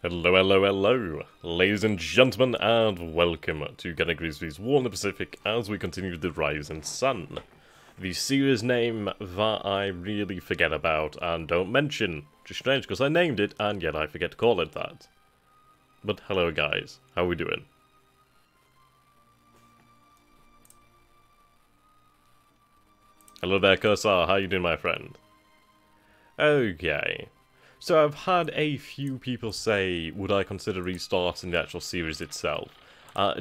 Hello, hello, hello, ladies and gentlemen, and welcome to Grigsby's War in the Pacific as we continue the Rising Sun. The series name that I really forget about and don't mention, which is strange because I named it and yet I forget to call it that. But hello guys, how are we doing? Hello there Cursor, how you doing my friend? Okay. So I've had a few people say, would I consider restarting the actual series itself,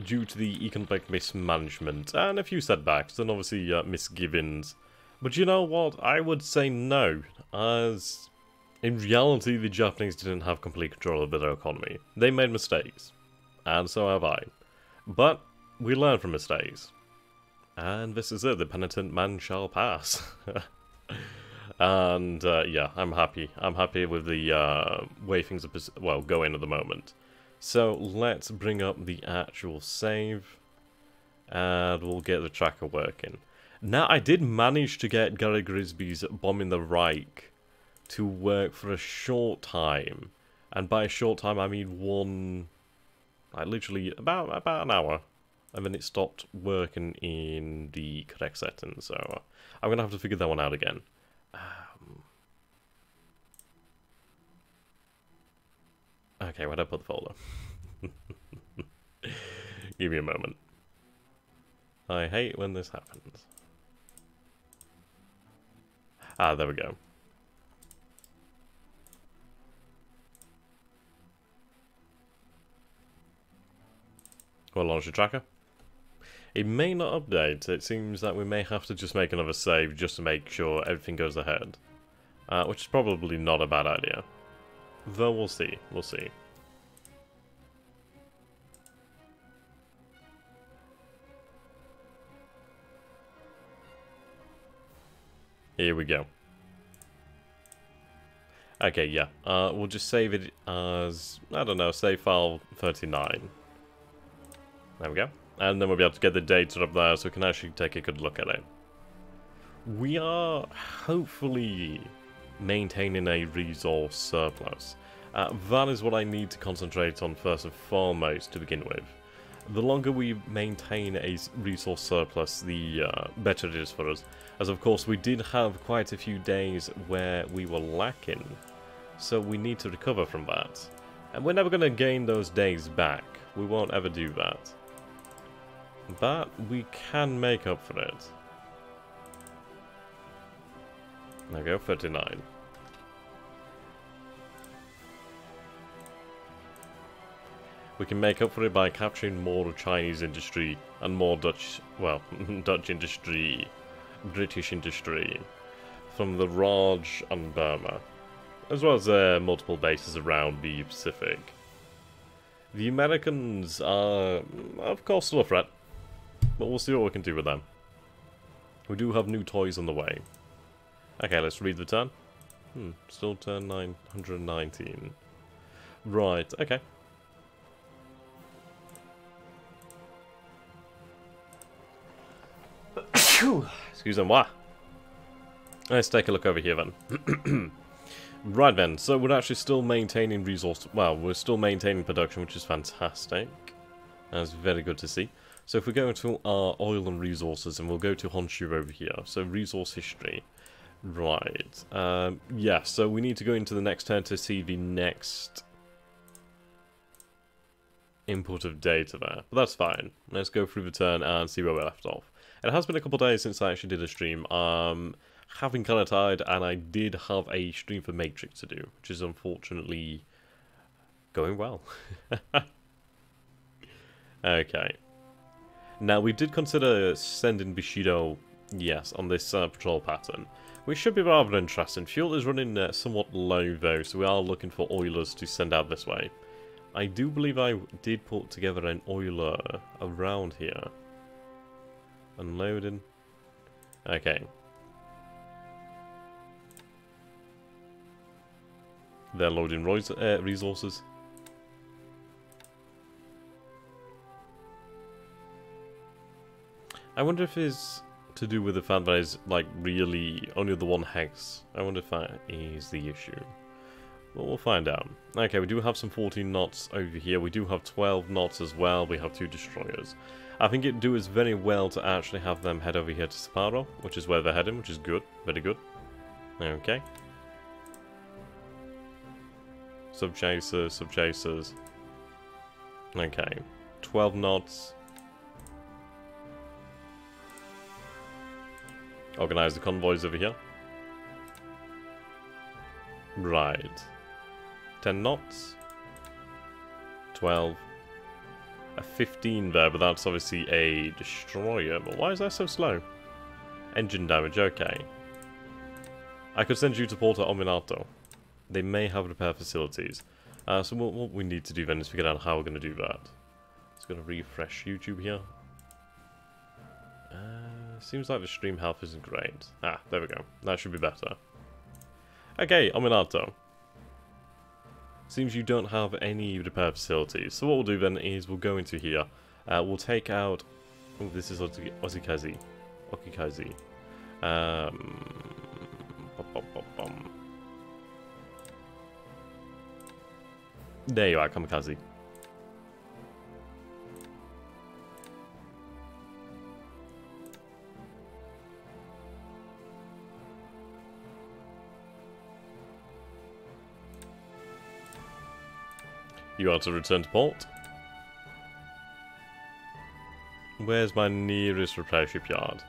due to the economic mismanagement, and a few setbacks, and obviously misgivings. But you know what, I would say no, as in reality the Japanese didn't have complete control over their economy. They made mistakes, and so have I. But we learn from mistakes. And this is it, the penitent man shall pass. And yeah, I'm happy. I'm happy with the way things are going at the moment. So let's bring up the actual save, and we'll get the tracker working. Now, I did manage to get Gary Grigsby's Bombing the Reich to work for a short time, and by a short time I mean literally about an hour, and then it stopped working in the correct settings. So I'm gonna have to figure that one out again. Okay, where'd I put the folder? Give me a moment. I hate when this happens. Ah, there we go. We'll launch the tracker. It may not update. It seems that we may have to just make another save just to make sure everything goes ahead. Which is probably not a bad idea. Though we'll see. We'll see. Here we go. Okay, yeah. We'll just save it as, I don't know, save file 39. There we go. And then we'll be able to get the data up there so we can actually take a good look at it. We are hopefully maintaining a resource surplus. That is what I need to concentrate on first and foremost to begin with. The longer we maintain a resource surplus, the better it is for us. As of course we did have quite a few days where we were lacking, so we need to recover from that. And we're never going to gain those days back. We won't ever do that. But we can make up for it. There we go, 39. We can make up for it by capturing more Chinese industry and more Dutch, well, Dutch industry, British industry from the Raj and Burma, as well as multiple bases around the Pacific. The Americans are, of course, still a threat, but we'll see what we can do with them. We do have new toys on the way. Okay, let's read the turn. Still turn 919. Right, okay. Excusez-moi. Let's take a look over here then. Right then, so we're actually still maintaining resource, well, we're still maintaining production, which is fantastic. That's very good to see. So if we go into our oil and resources, and we'll go to Honshu over here, so resource history. Right, yeah, so we need to go into the next turn to see the next input of data there, but that's fine. Let's go through the turn and see where we left off. It has been a couple of days since I actually did a stream. Having kind of tired, and I did have a stream for Matrix to do, which is unfortunately going well. Okay. Now, we did consider sending Bushido, yes, on this patrol pattern, which should be rather interesting. Fuel is running somewhat low, though, so we are looking for oilers to send out this way. I do believe I did put together an oiler around here. Unloading. Okay. They're loading resources. I wonder if it's to do with the fact that it's like really only the one hex. I wonder if that is the issue. But we'll find out. Okay, we do have some 14 knots over here. We do have 12 knots as well. We have 2 destroyers. I think it'd do us very well to actually have them head over here to Sapporo, which is where they're heading, which is good. Very good. Okay. Sub-chasers, sub-chasers. Okay. 12 knots. Organize the convoys over here. Right. 10 knots. 12. A 15 there, but that's obviously a destroyer. But why is that so slow? Engine damage, okay. I could send you to Porto Ominato. They may have repair facilities. So what we need to do then is figure out how we're going to do that. Just going to refresh YouTube here. Seems like the stream health isn't great. Ah, there we go. That should be better. Okay, Ominato. Seems you don't have any repair facilities. So what we'll do then is we'll go into here. We'll take out... Oh, this is Okikaze. Okikaze. There you are, Kamikaze. You are to return to port. Where's my nearest repair shipyard?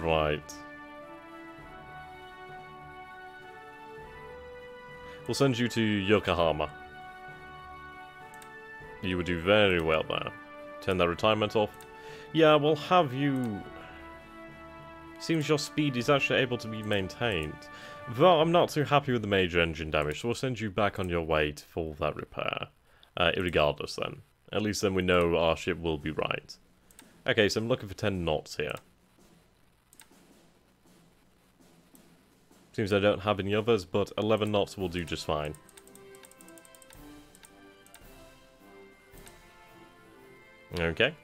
Right. We'll send you to Yokohama. You would do very well there. Turn that retirement off. Yeah, we'll have you... Seems your speed is actually able to be maintained. Though I'm not too happy with the major engine damage, so we'll send you back on your way for that repair. Irregardless then. At least then we know our ship will be right. Okay, so I'm looking for 10 knots here. Seems I don't have any others, but 11 knots will do just fine. Okay.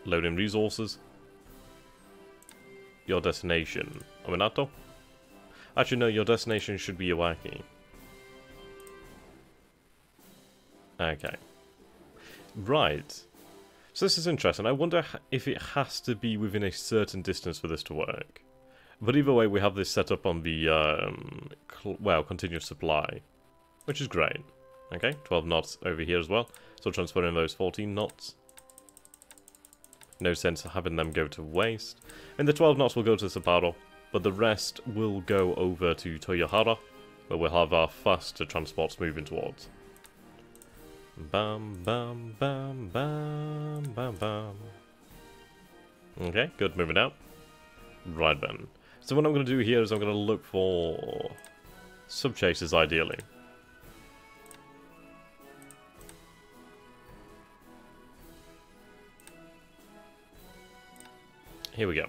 Load in resources. Your destination. Ominato? Actually, no, your destination should be Iwaki. Okay. Right. So this is interesting. I wonder if it has to be within a certain distance for this to work. But either way, we have this set up on the, well, continuous supply. Which is great. Okay, 12 knots over here as well. So transferring those 14 knots. No sense having them go to waste. And the 12 knots will go to Sapporo, but the rest will go over to Toyohara, where we'll have our faster transports moving towards. Bam, bam, bam, bam, bam, bam. Okay, good, moving out. Right then. So what I'm going to do here is I'm going to look for sub-chasers, ideally. Here we go.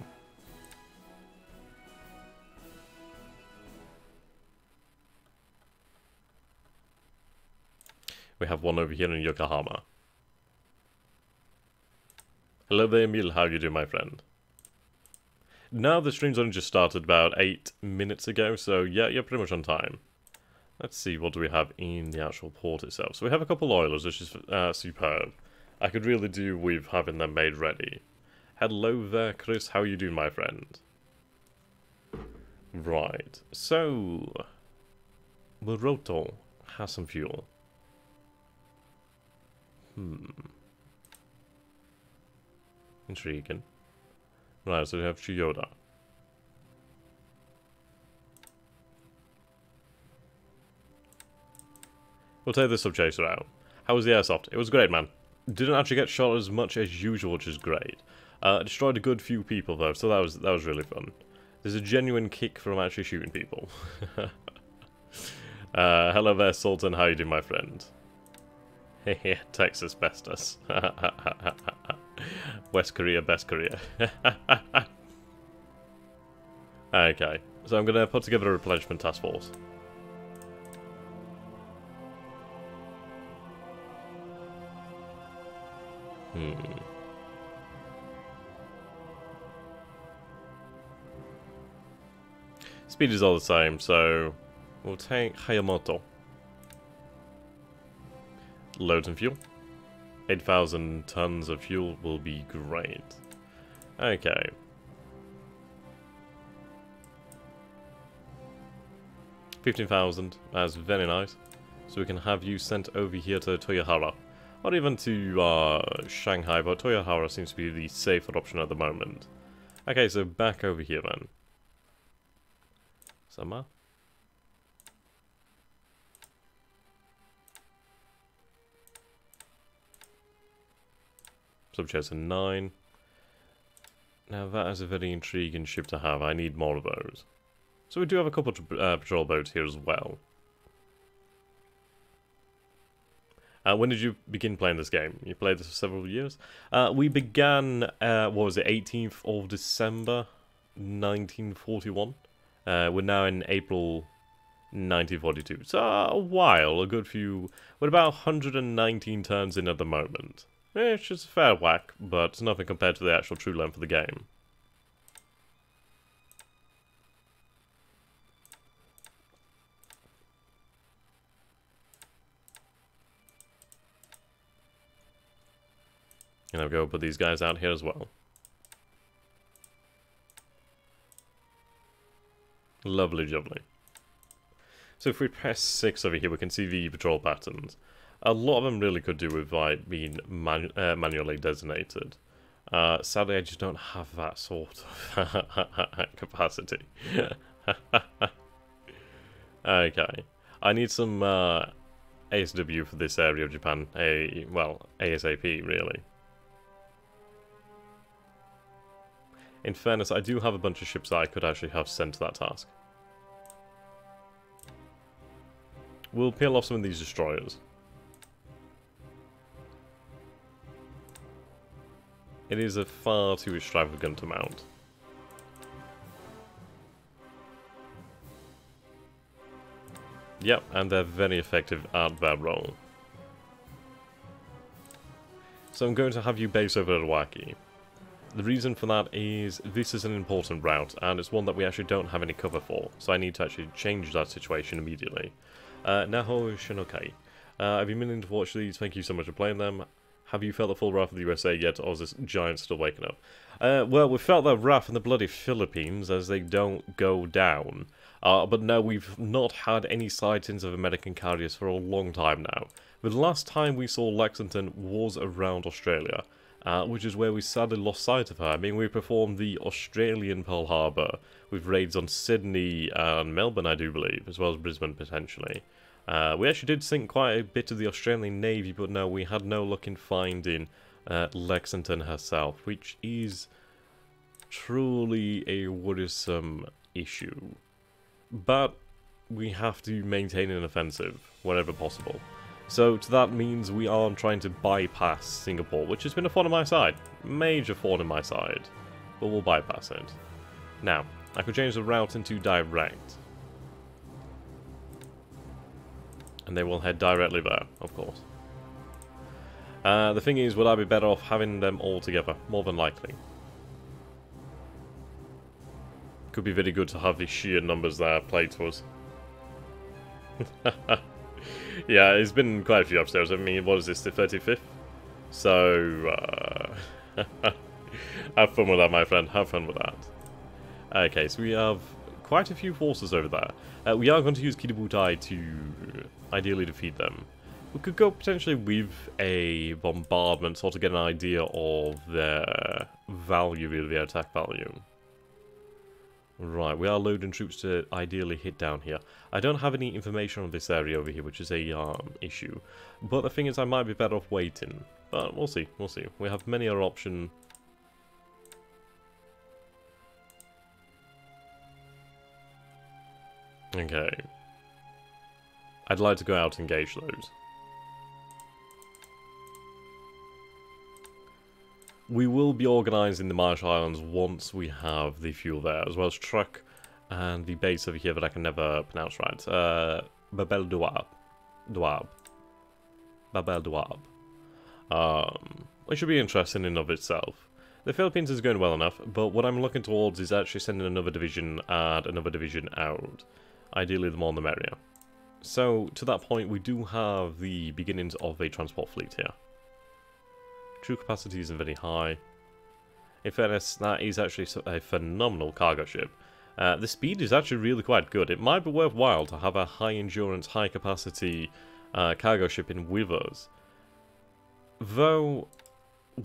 We have one over here in Yokohama. Hello there, Emil. How you doing, my friend? Now the stream's only just started about 8 minutes ago, so yeah, you're pretty much on time. Let's see, what do we have in the actual port itself? So we have a couple oilers, which is superb. I could really do with having them made ready. Hello there, Chris. How are you doing, my friend? Right. So, Muroto has some fuel. Intriguing. Right, so we have Chiyoda. We'll take the sub-chaser out. How was the airsoft? It was great, man. Didn't actually get shot as much as usual, which is great. Destroyed a good few people though, so that was really fun. There's a genuine kick from actually shooting people. Hello there, Sultan. How you doing, my friend? Hehe, Texas bestest. West Korea, best Korea. Okay, so I'm gonna put together a replenishment task force. ' Speed is all the same, so we'll take Hayamoto. Load some fuel. 8,000 tons of fuel will be great. Okay. $15,000. That's very nice. So we can have you sent over here to Toyohara. Or even to Shanghai, but Toyohara seems to be the safer option at the moment. Okay, so back over here then. Summer. Subchaser 9. Now that is a very intriguing ship to have. I need more of those. So we do have a couple of patrol boats here as well. When did you begin playing this game? You played this for several years? We began, what was it, 18th of December 1941? We're now in April 1942. So a while, a good few. We're about 119 turns in at the moment. It's just a fair whack, but it's nothing compared to the actual true length of the game. And I'll go put these guys out here as well. Lovely jubbly. So if we press 6 over here, we can see the patrol patterns. A lot of them really could do with being manually designated. Sadly, I just don't have that sort of capacity. Okay. I need some ASW for this area of Japan. Well, ASAP, really. In fairness, I do have a bunch of ships that I could actually have sent to that task. We'll peel off some of these destroyers. It is a far too extravagant amount. Yep, and they're very effective at that role. So I'm going to have you base over at Iwaki. The reason for that is this is an important route, and it's one that we actually don't have any cover for, so I need to actually change that situation immediately. Naho Shinokai. I've been meaning to watch these, thank you so much for playing them. Have you felt the full wrath of the USA yet, or is this giant still waking up? Well, we felt that wrath in the bloody Philippines, as they don't go down. But no, we've not had any sightings of American carriers for a long time now. The last time we saw Lexington was around Australia. Which is where we sadly lost sight of her. I mean, we performed the Australian Pearl Harbor with raids on Sydney and Melbourne, I do believe, as well as Brisbane potentially. We actually did sink quite a bit of the Australian Navy, but no, we had no luck in finding Lexington herself, which is truly a worrisome issue. But we have to maintain an offensive wherever possible. So that means we are trying to bypass Singapore, which has been a thorn on my side. Major thorn in my side. But we'll bypass it. Now, I could change the route into direct. And they will head directly there, of course. The thing is, would I be better off having them all together? More than likely. Could be very good to have the sheer numbers there played to us. Yeah, it's been quite a few upstairs. I mean, what is this, the 35th? So, have fun with that, my friend. Have fun with that. Okay, so we have quite a few forces over there. We are going to use Kidobutai to ideally defeat them. We could go potentially with a bombardment, sort of get an idea of their value, their attack value. Right, we are loading troops to ideally hit down here. I don't have any information on this area over here, which is a issue. But the thing is, I might be better off waiting. But we'll see, we'll see. We have many other options. Okay. I'd like to go out and engage those. We will be organising the Marshall Islands once we have the fuel there, as well as truck and the base over here that I can never pronounce right. Babel Douab. Babel Douab. which should be interesting in and of itself. The Philippines is going well enough, but what I'm looking towards is actually sending another division and another division out. Ideally, the more the merrier. So, to that point, we do have the beginnings of a transport fleet here. True capacity isn't very high. In fairness, that is actually a phenomenal cargo ship. The speed is actually really quite good. It might be worthwhile to have a high-endurance, high-capacity cargo ship in with us. Though,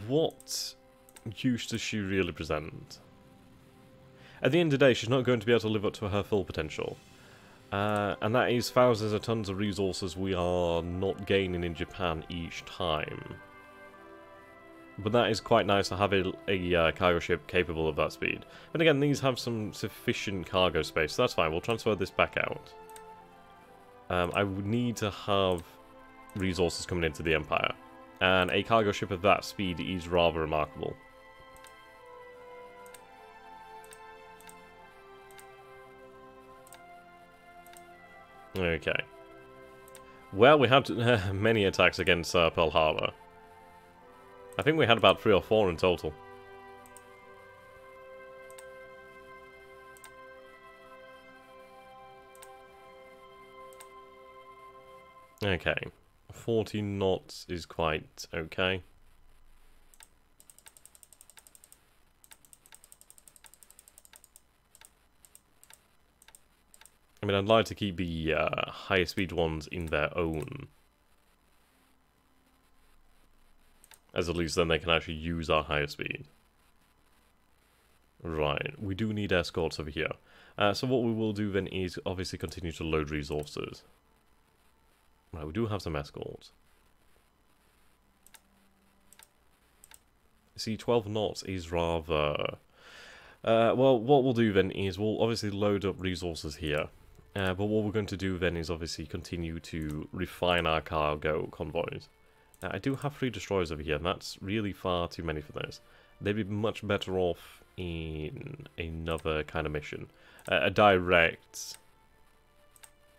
what use does she really present? At the end of the day, she's not going to be able to live up to her full potential. And that is thousands of tons of resources we are not gaining in Japan each time. But that is quite nice to have a cargo ship capable of that speed. And again, these have some sufficient cargo space, so that's fine. We'll transfer this back out. I would need to have resources coming into the Empire. And a cargo ship of that speed is rather remarkable. Okay. Well, we had many attacks against Pearl Harbor. I think we had about 3 or 4 in total. Okay. 40 knots is quite okay. I mean, I'd like to keep the higher speed ones in their own. As at least then they can actually use our higher speed. Right, we do need escorts over here. So what we will do then is obviously continue to load resources. Right, we do have some escorts. See, 12 knots is rather... well, what we'll do then is we'll obviously load up resources here. But what we're going to do then is obviously continue to refine our cargo convoys. Now, I do have 3 destroyers over here, and that's really far too many for this. They'd be much better off in another kind of mission. A direct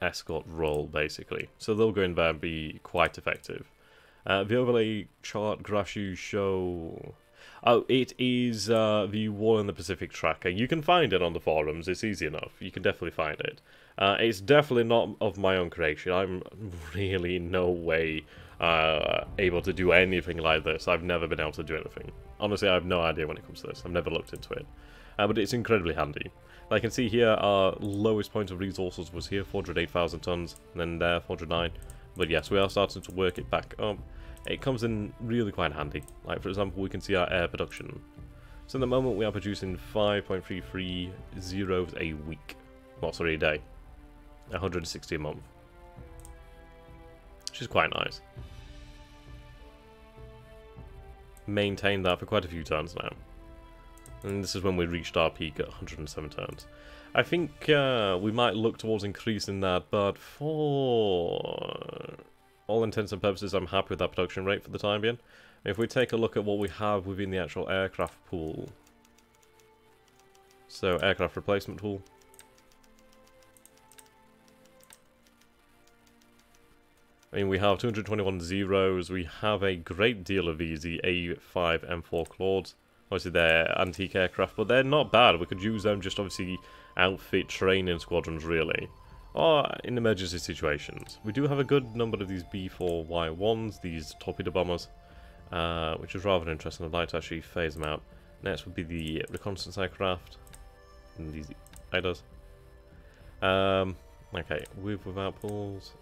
escort role, basically. So they'll go in there and be quite effective. The overlay chart graphs you show... Oh, it is the War in the Pacific tracker. You can find it on the forums, it's easy enough. You can definitely find it. It's definitely not of my own creation. I'm really in no way able to do anything like this. I've never been able to do anything. Honestly, I have no idea when it comes to this. I've never looked into it. But it's incredibly handy. Like I can see here, our lowest point of resources was here, 408,000 tons, and then there, 409. But yes, we are starting to work it back up. It comes in really quite handy. Like, for example, we can see our air production. So at the moment, we are producing 5.33 zeros a week. Well, sorry, a day. 160 a month. Which is quite nice. Maintained that for quite a few turns now. And this is when we reached our peak at 107 turns. I think we might look towards increasing that, but for all intents and purposes, I'm happy with that production rate for the time being. If we take a look at what we have within the actual aircraft pool. So, aircraft replacement pool. I mean, we have 221 zeros. We have a great deal of these, the A5 M4 Claudes. Obviously, they're antique aircraft, but they're not bad. We could use them just obviously outfit training squadrons, really. Or in emergency situations. We do have a good number of these B4Y1s, these torpedo bombers, which is rather interesting. I'd like to actually phase them out. Next would be the reconnaissance aircraft, and these IDAs. Okay, with without pools.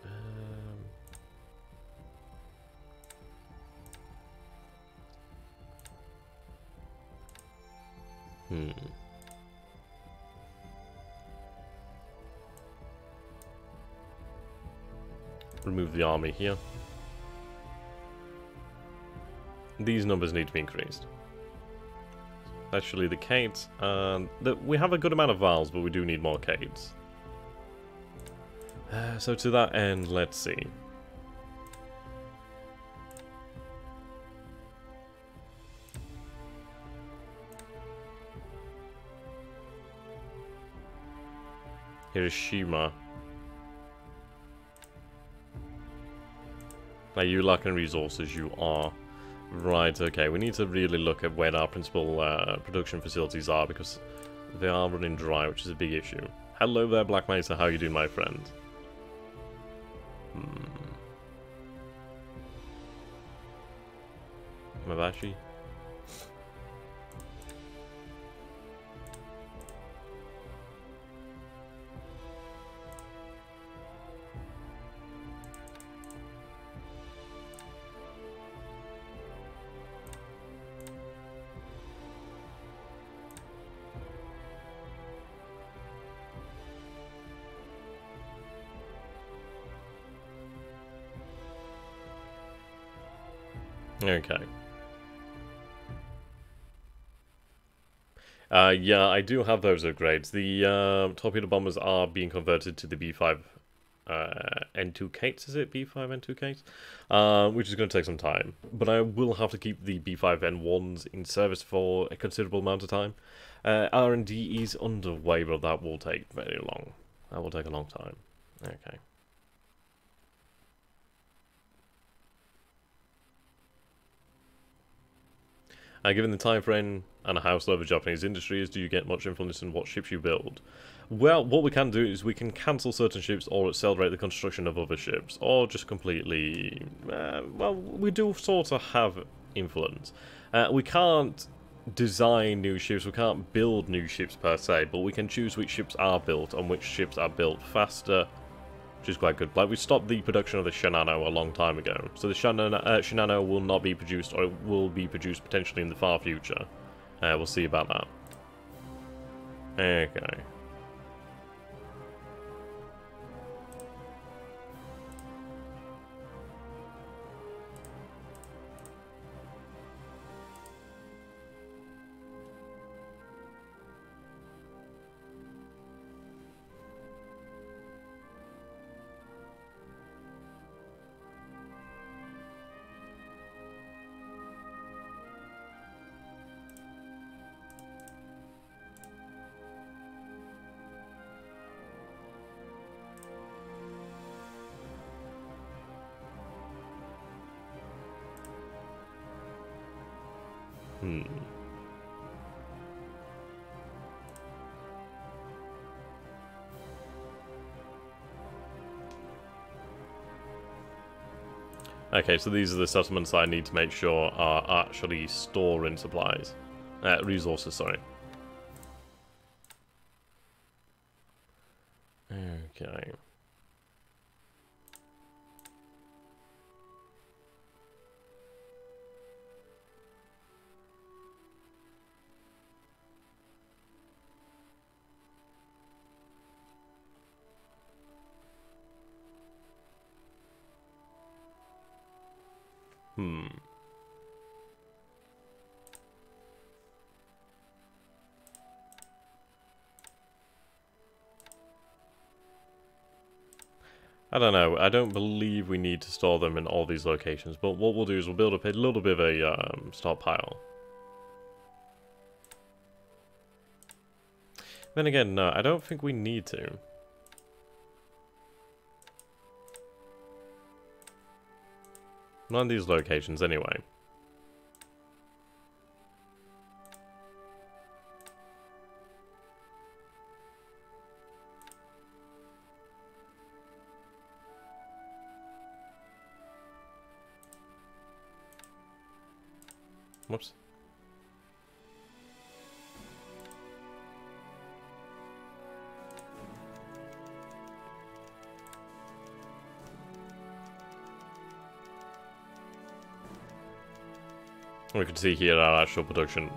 Remove the army here. These numbers need to be increased. Especially the Cates. We have a good amount of Vals, but we do need more Cates. So to that end, let's see. Hiroshima. Now you lacking resources, you are. Right, okay, we need to really look at where our principal production facilities are, because they are running dry, which is a big issue. Hello there, Black Mesa, how you doing, my friend? Mabashi? Okay. Yeah, I do have those upgrades. The torpedo bombers are being converted to the B5 N2 Kates, is it? B5 N2 Kates? Which is going to take some time. But I will have to keep the B5 N1s in service for a considerable amount of time. R&D is underway, but that will take very long. That will take a long time. Okay. Given the time frame and a household of Japanese industries, do you get much influence in what ships you build? Well, what we can do is we can cancel certain ships or accelerate the construction of other ships, or just completely... well, we do sort of have influence. We can't design new ships, we can't build new ships per se, but we can choose which ships are built and which ships are built faster, which is quite good. Like, we stopped the production of the Shinano a long time ago, so the Shinano will not be produced, or it will be produced potentially in the far future. We'll see about that. Okay. Okay, so these are the settlements I need to make sure are actually storing supplies. Resources, sorry. Okay. I don't know, I don't believe we need to store them in all these locations, but what we'll do is we'll build up a little bit of a stockpile. Then again, no, I don't think we need to. Not in these locations, anyway. Whoops. We can see here our actual production.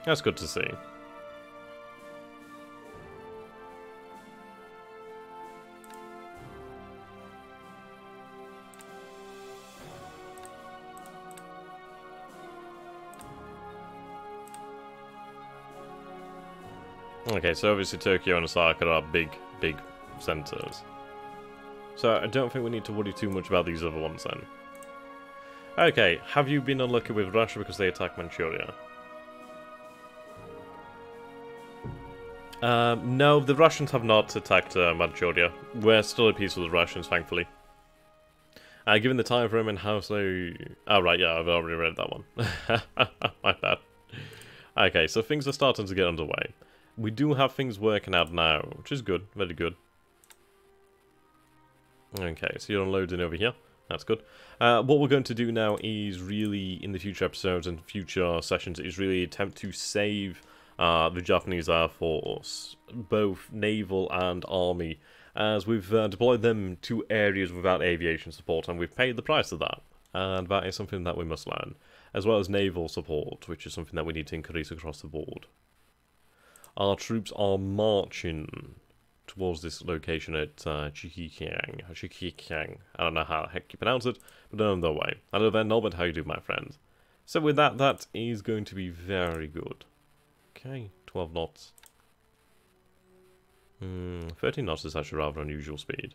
That's good to see. Okay, so obviously Tokyo and Osaka are big centres. So I don't think we need to worry too much about these other ones then. Okay, have you been unlucky with Russia because they attacked Manchuria? No, the Russians have not attacked Manchuria. We're still at peace with the Russians, thankfully. Given the time frame and how slow... Oh, right, yeah, I've already read that one. My bad. Okay, so things are starting to get underway. We do have things working out now, which is good, very good. Okay, so you're unloading over here. That's good. What we're going to do now is really, in the future episodes and future sessions, is really attempt to save the Japanese Air Force, both naval and army, as we've deployed them to areas without aviation support, and we've paid the price of that. And that is something that we must learn, as well as naval support, which is something that we need to increase across the board. Our troops are marching towards this location at Chikikiang. I don't know how the heck you pronounce it, but they're on their way. Hello there, Norbert, how you do, my friend? So with that, that is going to be very good. Okay, 12 knots. 13 knots is actually rather unusual speed.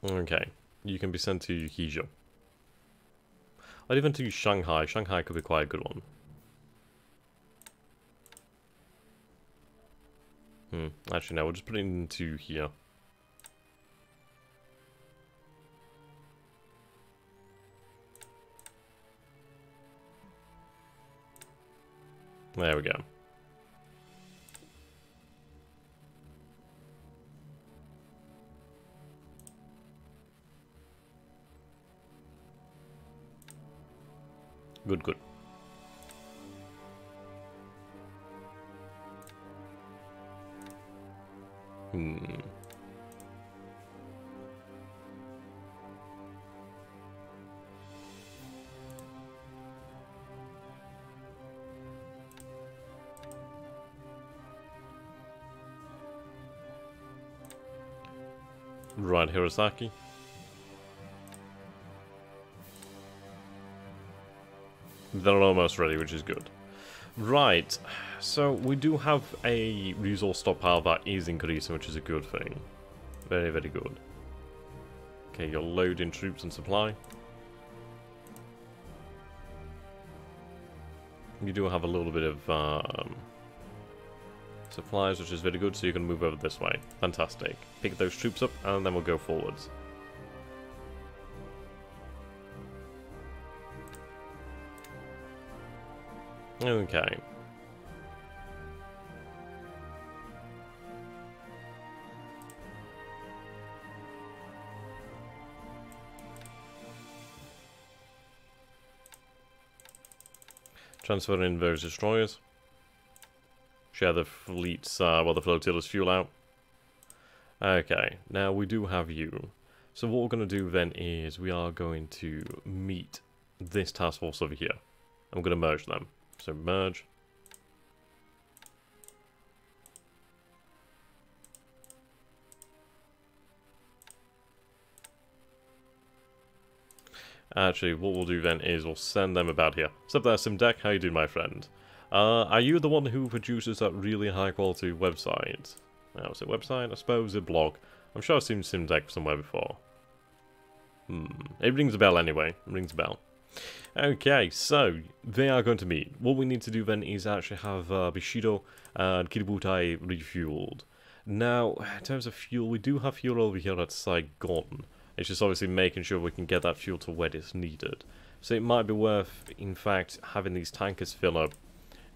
Okay, you can be sent to Hizhou. I'd even do Shanghai. Shanghai could be quite a good one. Actually no, we'll just put it into here. There we go. Good, good. Right, Hirosaki. They're almost ready, which is good. Right, so we do have a resource stockpile that is increasing, which is a good thing. Very, very good. Okay, you're loading troops and supply. You do have a little bit of supplies, which is very good, so you can move over this way. Fantastic. Pick those troops up, and then we'll go forwards. Okay. Transfer in those destroyers. Share the fleets while the flotillas fuel out. Okay, now we do have you. So what we're going to do then is we are going to meet this task force over here. I'm going to merge them. So merge. Actually, what we'll do then is we'll send them about here. What's up there, Simdeck? How you doing, my friend? Are you the one who produces that really high-quality website? Now, is it website? I suppose a blog. I'm sure I've seen Simdeck somewhere before. It rings a bell anyway. It rings a bell. Okay, so they are going to meet. What we need to do then is actually have Bushido and Kiributai refueled. Now, in terms of fuel, we do have fuel over here at Saigon. It's just obviously making sure we can get that fuel to where it's needed. So it might be worth, in fact, having these tankers fill up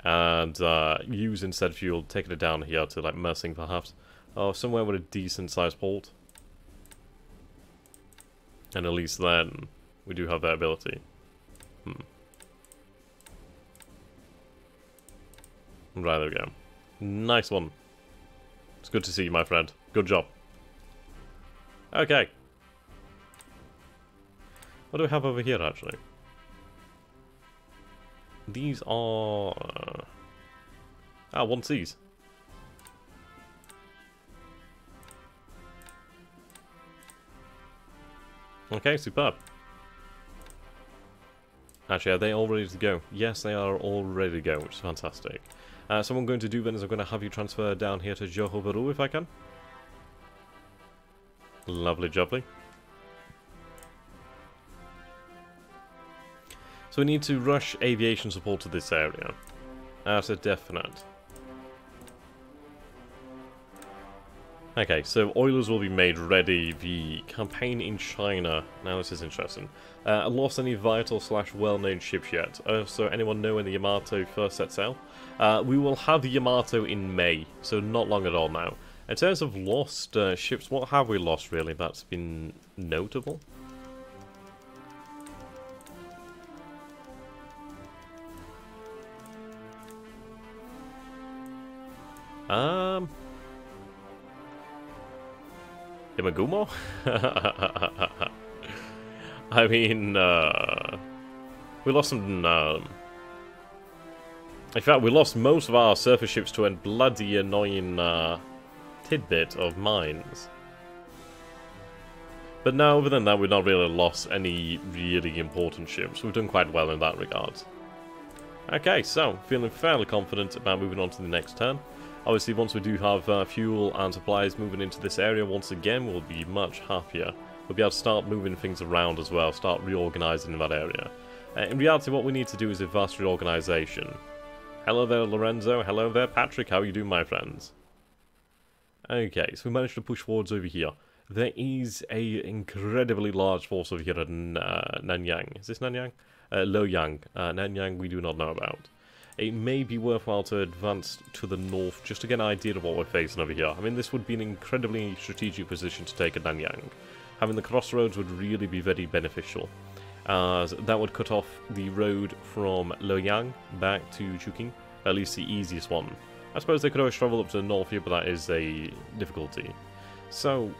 and using said fuel, taking it down here to like Mersing perhaps, or somewhere with a decent sized port. And at least then we do have that ability. Right, there we go. Nice one. It's good to see you, my friend. Good job. Okay. What do we have over here, actually? These are... 1Cs. Okay, superb. Actually, are they all ready to go? Yes, they are all ready to go, which is fantastic. So what I'm going to do then is I'm going to have you transfer down here to Johor Bahru if I can. Lovely jubbly. So we need to rush aviation support to this area. That's a definite. Okay, so oilers will be made ready. The campaign in China. Now this is interesting. Lost any vital / well-known ships yet? So anyone know when the Yamato first set sail? We will have the Yamato in May, so not long at all now. In terms of lost ships, what have we lost really that's been notable? Imagumo? I mean, we lost some, in fact, we lost most of our surface ships to a bloody annoying, tidbit of mines. But no, other than that, we've not really lost any really important ships. We've done quite well in that regard. Okay, so, feeling fairly confident about moving on to the next turn. Obviously, once we do have fuel and supplies moving into this area, once again, we'll be much happier. We'll be able to start moving things around as well, start reorganising in that area. In reality, what we need to do is a vast reorganisation. Hello there, Lorenzo. Hello there, Patrick. How are you doing, my friends? Okay, so we managed to push forwards over here. There is a incredibly large force over here at Nanyang. Is this Nanyang? Loyang. Nanyang we do not know about. It may be worthwhile to advance to the north just to get an idea of what we're facing over here. I mean, this would be an incredibly strategic position to take at Nanyang. Having the crossroads would really be very beneficial, as that would cut off the road from Loyang back to Chuking, at least the easiest one. I suppose they could always travel up to the north here, but that is a difficulty. So,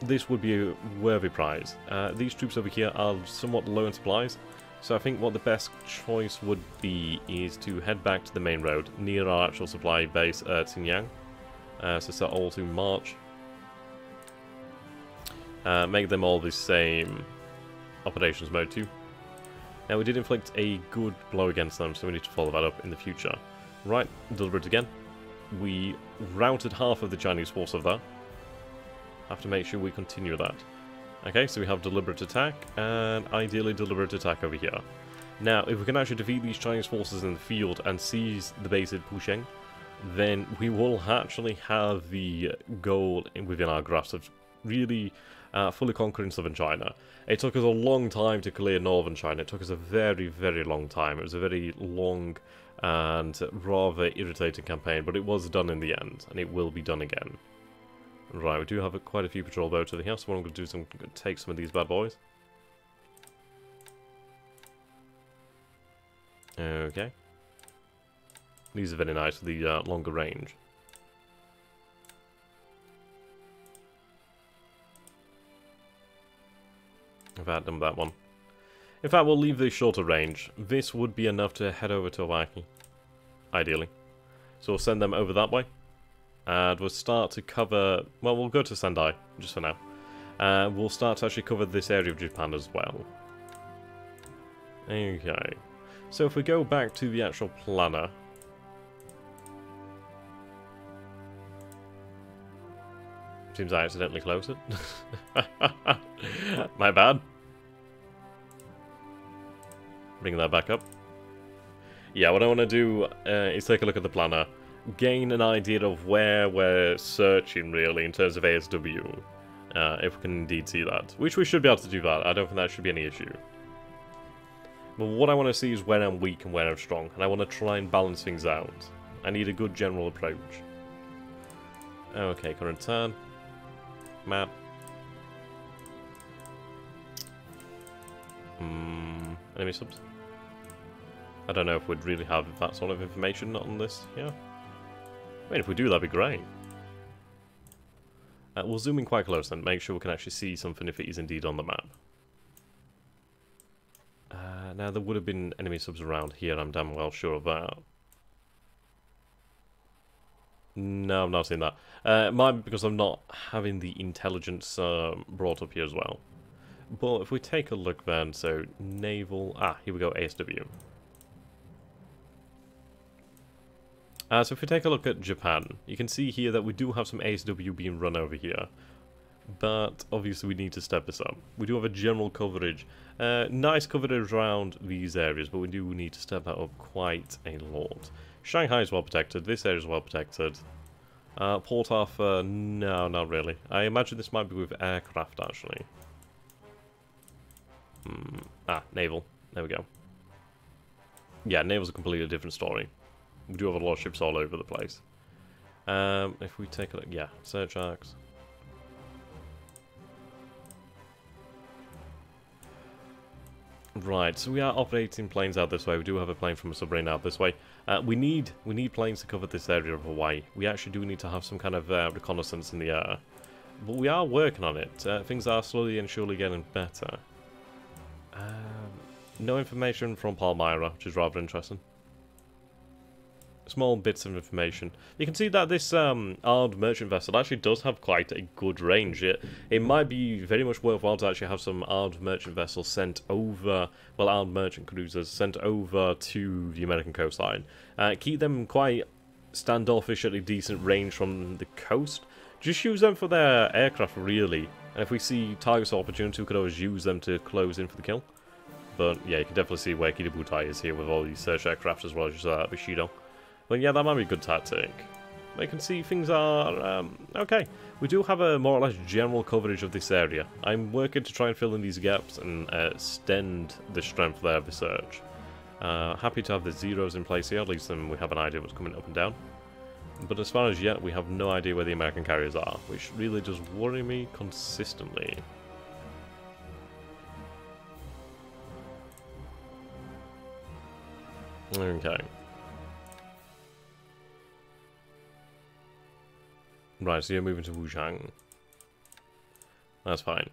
this would be a worthy prize. These troops over here are somewhat low in supplies, so I think what the best choice would be is to head back to the main road, near our actual supply base at Xinjiang. So set all to march. Make them all the same operations mode too. Now we did inflict a good blow against them, so we need to follow that up in the future. Right, deliberate again. We routed half of the Chinese force of that. Have to make sure we continue that. Okay, so we have deliberate attack, and ideally deliberate attack over here. Now, if we can actually defeat these Chinese forces in the field and seize the base at Pusheng, then we will actually have the goal within our grasp of really fully conquering southern China. It took us a long time to clear northern China. It took us a very, very long time. It was a very long and rather irritating campaign, but it was done in the end, and it will be done again. Right, we do have quite a few patrol boats over here, so what I'm going to do is I'm going to take some of these bad boys. Okay. These are very nice, the longer range. In fact, done with that one. In fact, we'll leave this shorter range. This would be enough to head over to Hawaii, ideally. So we'll send them over that way. And we'll start to cover... Well, we'll go to Sendai, just for now. We'll start to actually cover this area of Japan as well. Okay. So if we go back to the actual planner... Seems I accidentally closed it. My bad. Bring that back up. Yeah, what I want to do is take a look at the planner. Gain an idea of where we're searching, really, in terms of ASW. If we can indeed see that. Which we should be able to do that. I don't think that should be any issue. But what I want to see is where I'm weak and where I'm strong. And I want to try and balance things out. I need a good general approach. Okay, current turn. Map. Enemy subs? I don't know if we'd really have that sort of information on this, yeah. I mean, if we do, that'd be great. We'll zoom in quite close then, make sure we can actually see something if it is indeed on the map. Now, there would have been enemy subs around here, I'm damn well sure of that. No, I'm not seeing that. Might be because I'm not having the intelligence brought up here as well. But if we take a look then, so naval... Ah, here we go, ASW. So if we take a look at Japan, you can see here that we do have some ASW being run over here. But obviously we need to step this up. We do have a general coverage. Nice coverage around these areas, but we do need to step that up quite a lot. Shanghai is well protected. This area is well protected. Port Arthur, no, not really. I imagine this might be with aircraft, actually. Naval. There we go. Yeah, naval's a completely different story. We do have a lot of ships all over the place. If we take a look, yeah, search arcs. Right, so we are operating planes out this way. We do have a plane from a submarine out this way. We need planes to cover this area of Hawaii. We actually do need to have some kind of reconnaissance in the air. But we are working on it. Things are slowly and surely getting better. No information from Palmyra, which is rather interesting. Small bits of information. You can see that this armed merchant vessel actually does have quite a good range. It might be very much worthwhile to actually have some armed merchant vessels sent over, well, armed merchant cruisers sent over to the American coastline. Keep them quite standoffish at a decent range from the coast. Just use them for their aircraft, really. And if we see targets of opportunity, we could always use them to close in for the kill. But yeah, you can definitely see where Kidabutai is here with all these search aircraft as well as Bushido. But yeah, that might be a good tactic. I can see things are okay. We do have a more or less general coverage of this area. I'm working to try and fill in these gaps and extend the strength there of the search. Happy to have the zeros in place here, at least then we have an idea what's coming up and down. But as far as yet, we have no idea where the American carriers are, which really does worry me consistently. Okay. Right, so you're moving to Wujiang. That's fine.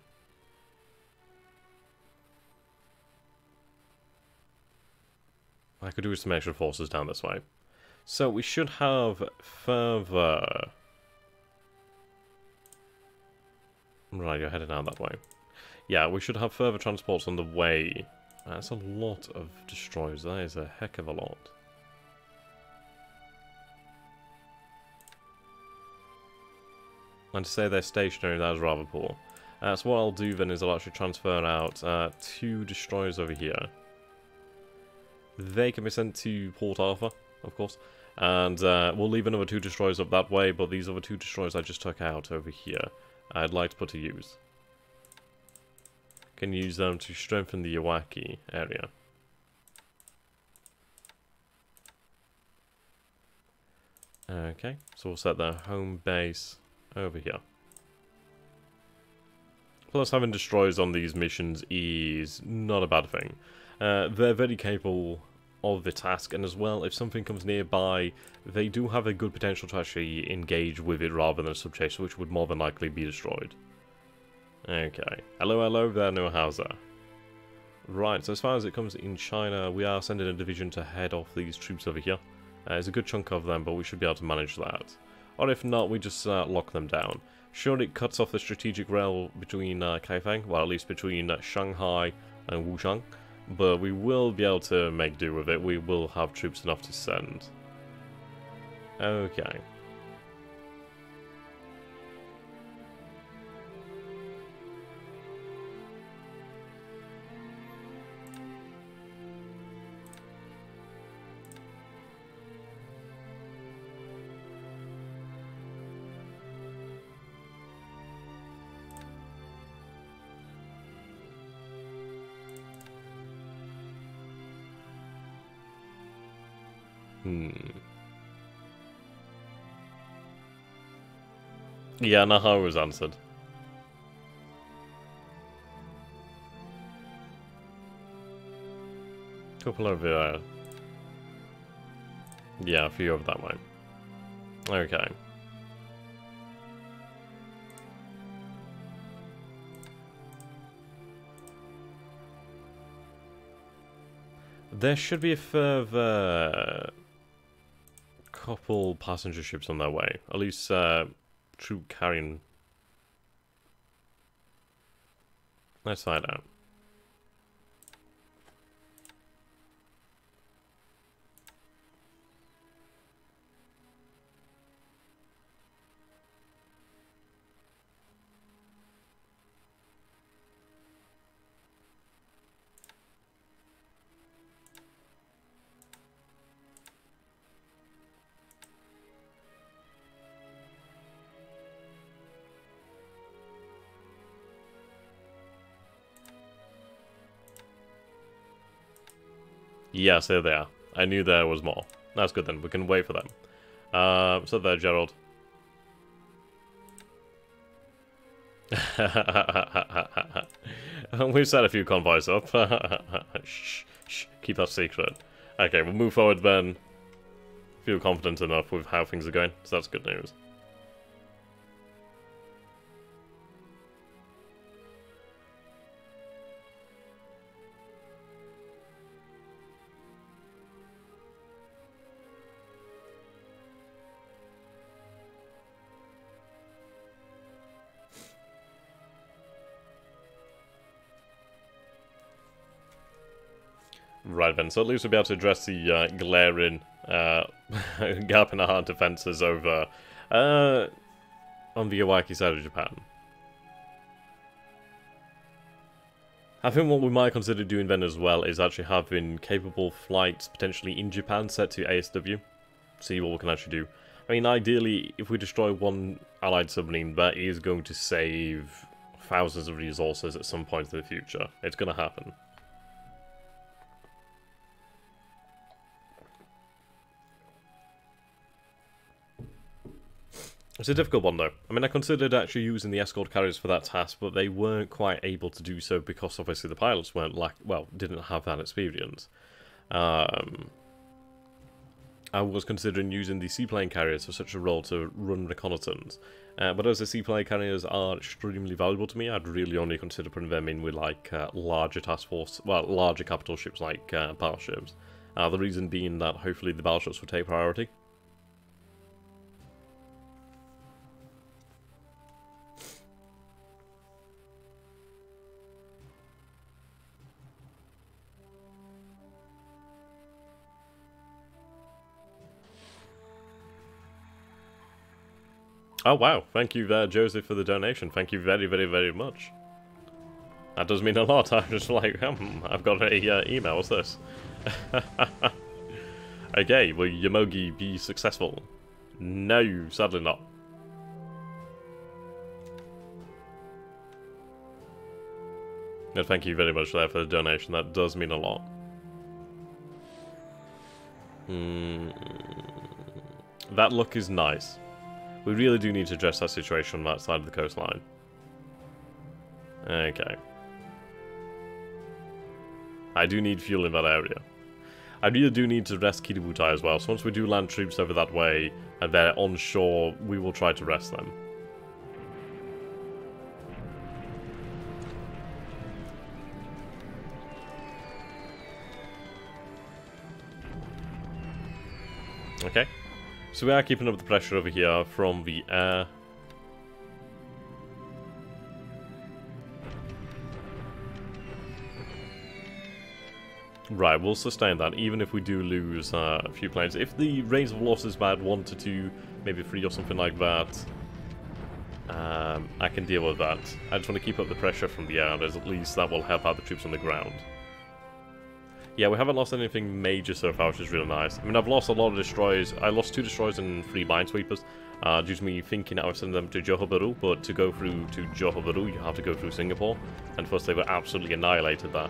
I could do with some extra forces down this way. So we should have further... Right, you're heading out that way. Yeah, we should have further transports on the way. That's a lot of destroyers. That is a heck of a lot. And to say they're stationary, that is rather poor. So what I'll do then is I'll actually transfer out 2 destroyers over here. They can be sent to Port Arthur, of course. And we'll leave another 2 destroyers up that way, but these other 2 destroyers I just took out over here, I'd like to put to use. Can use them to strengthen the Iwaki area. Okay, so we'll set their home base over here. Plus, having destroyers on these missions is not a bad thing. They're very capable of the task, and as well, if something comes nearby, they do have a good potential to actually engage with it rather than a subchaser, which would more than likely be destroyed. Okay. Hello there, Neuhauser. Right, so as far as it comes in China, we are sending a division to head off these troops over here. There's a good chunk of them, but we should be able to manage that. Or if not, we just lock them down. Sure, it cuts off the strategic rail between Kaifeng, well, at least between Shanghai and Wujiang, but we will be able to make do with it. We will have troops enough to send. Okay. Yeah, Naha was answered. Couple over there. Yeah, a few over that way. Okay. There should be a further couple passenger ships on their way. At least troop carrying. Let's find out. Yes, there they are. I knew there was more. That's good then. We can wait for them. So there, Gerald. We've set a few convoys up. Shh, shh, keep that secret. Okay, we'll move forward then. Feel confident enough with how things are going, so that's good news. Right then, so at least we'll be able to address the glaring gap in our defences over on the Iwaki side of Japan. I think what we might consider doing then as well is actually having capable flights potentially in Japan set to ASW. See what we can actually do. I mean, ideally, if we destroy one allied submarine, that is going to save thousands of resources at some point in the future. It's going to happen. It's a difficult one though. I mean, I considered actually using the escort carriers for that task, but they weren't quite able to do so because obviously the pilots weren't didn't have that experience. I was considering using the seaplane carriers for such a role to run reconnaissance, but as the seaplane carriers are extremely valuable to me, I'd really only consider putting them in with like larger task force, larger capital ships like battleships. The reason being that hopefully the battleships will take priority. Oh wow, thank you Joseph for the donation, thank you very, very, very much. That does mean a lot. I'm just like, I've got a email, what's this? Okay, will Yomogi be successful? No, sadly not. No, thank you very much there for the donation, that does mean a lot. That look is nice. We really do need to address that situation on that side of the coastline. Okay. I do need fuel in that area. I really do need to rest Kiributai as well, so once we do land troops over that way, and they're on shore, we will try to rest them. Okay. So we are keeping up the pressure over here from the air. Right, we'll sustain that, even if we do lose a few planes. If the range of loss is bad, 1 to 2, maybe 3 or something like that, I can deal with that. I just want to keep up the pressure from the air, as at least that will help out the troops on the ground. Yeah, we haven't lost anything major so far, which is really nice. I mean, I've lost a lot of destroyers. I lost 2 destroyers and 3 minesweepers, due to me thinking I would send them to Johor Bahru, but to go through to Johor Bahru, you have to go through Singapore, and first they were absolutely annihilated there.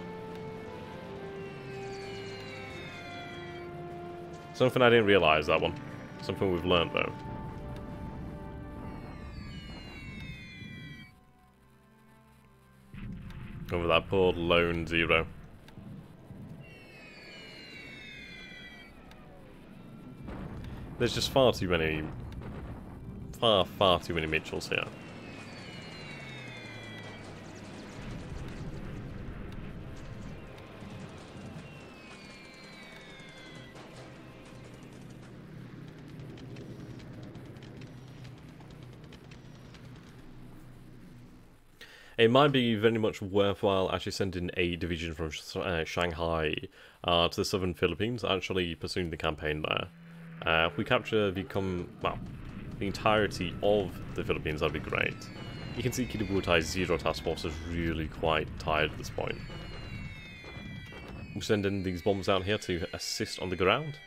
Something I didn't realise, that one. Something we've learned, though. Over that poor lone 0. There's just far too many... Far too many Mitchells here. It might be very much worthwhile actually sending a division from Shanghai to the southern Philippines, actually pursuing the campaign there. If we capture the entirety of the Philippines, that'd be great. You can see Kitabutai's Zero Task Force is really quite tired at this point. We'll send in these bombs out here to assist on the ground.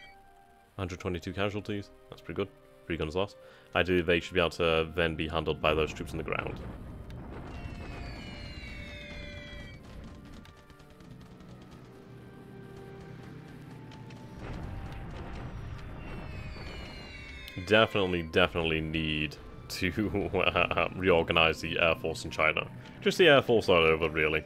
122 casualties, that's pretty good. 3 guns lost. Ideally, they should be able to then be handled by those troops on the ground. Definitely need to reorganize the Air Force in China. Just the Air Force all over, really.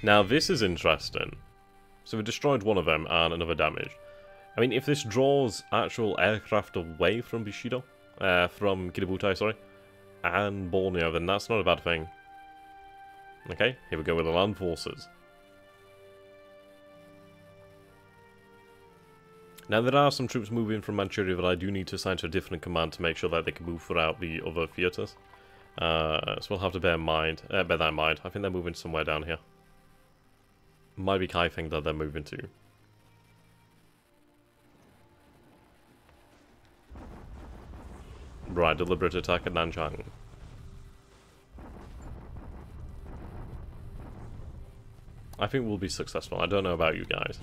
Now this is interesting. So we destroyed one of them and another damaged. I mean, if this draws actual aircraft away from Bushido, from Kitabutai, sorry, and Borneo, then that's not a bad thing. Okay, here we go with the land forces. Now there are some troops moving from Manchuria that I do need to assign to a different command to make sure that they can move throughout the other theatres. So we'll have to bear that in mind. I think they're moving somewhere down here. Might be Kaifeng that they're moving to. Right, deliberate attack at Nanchang. I think we'll be successful. I don't know about you guys.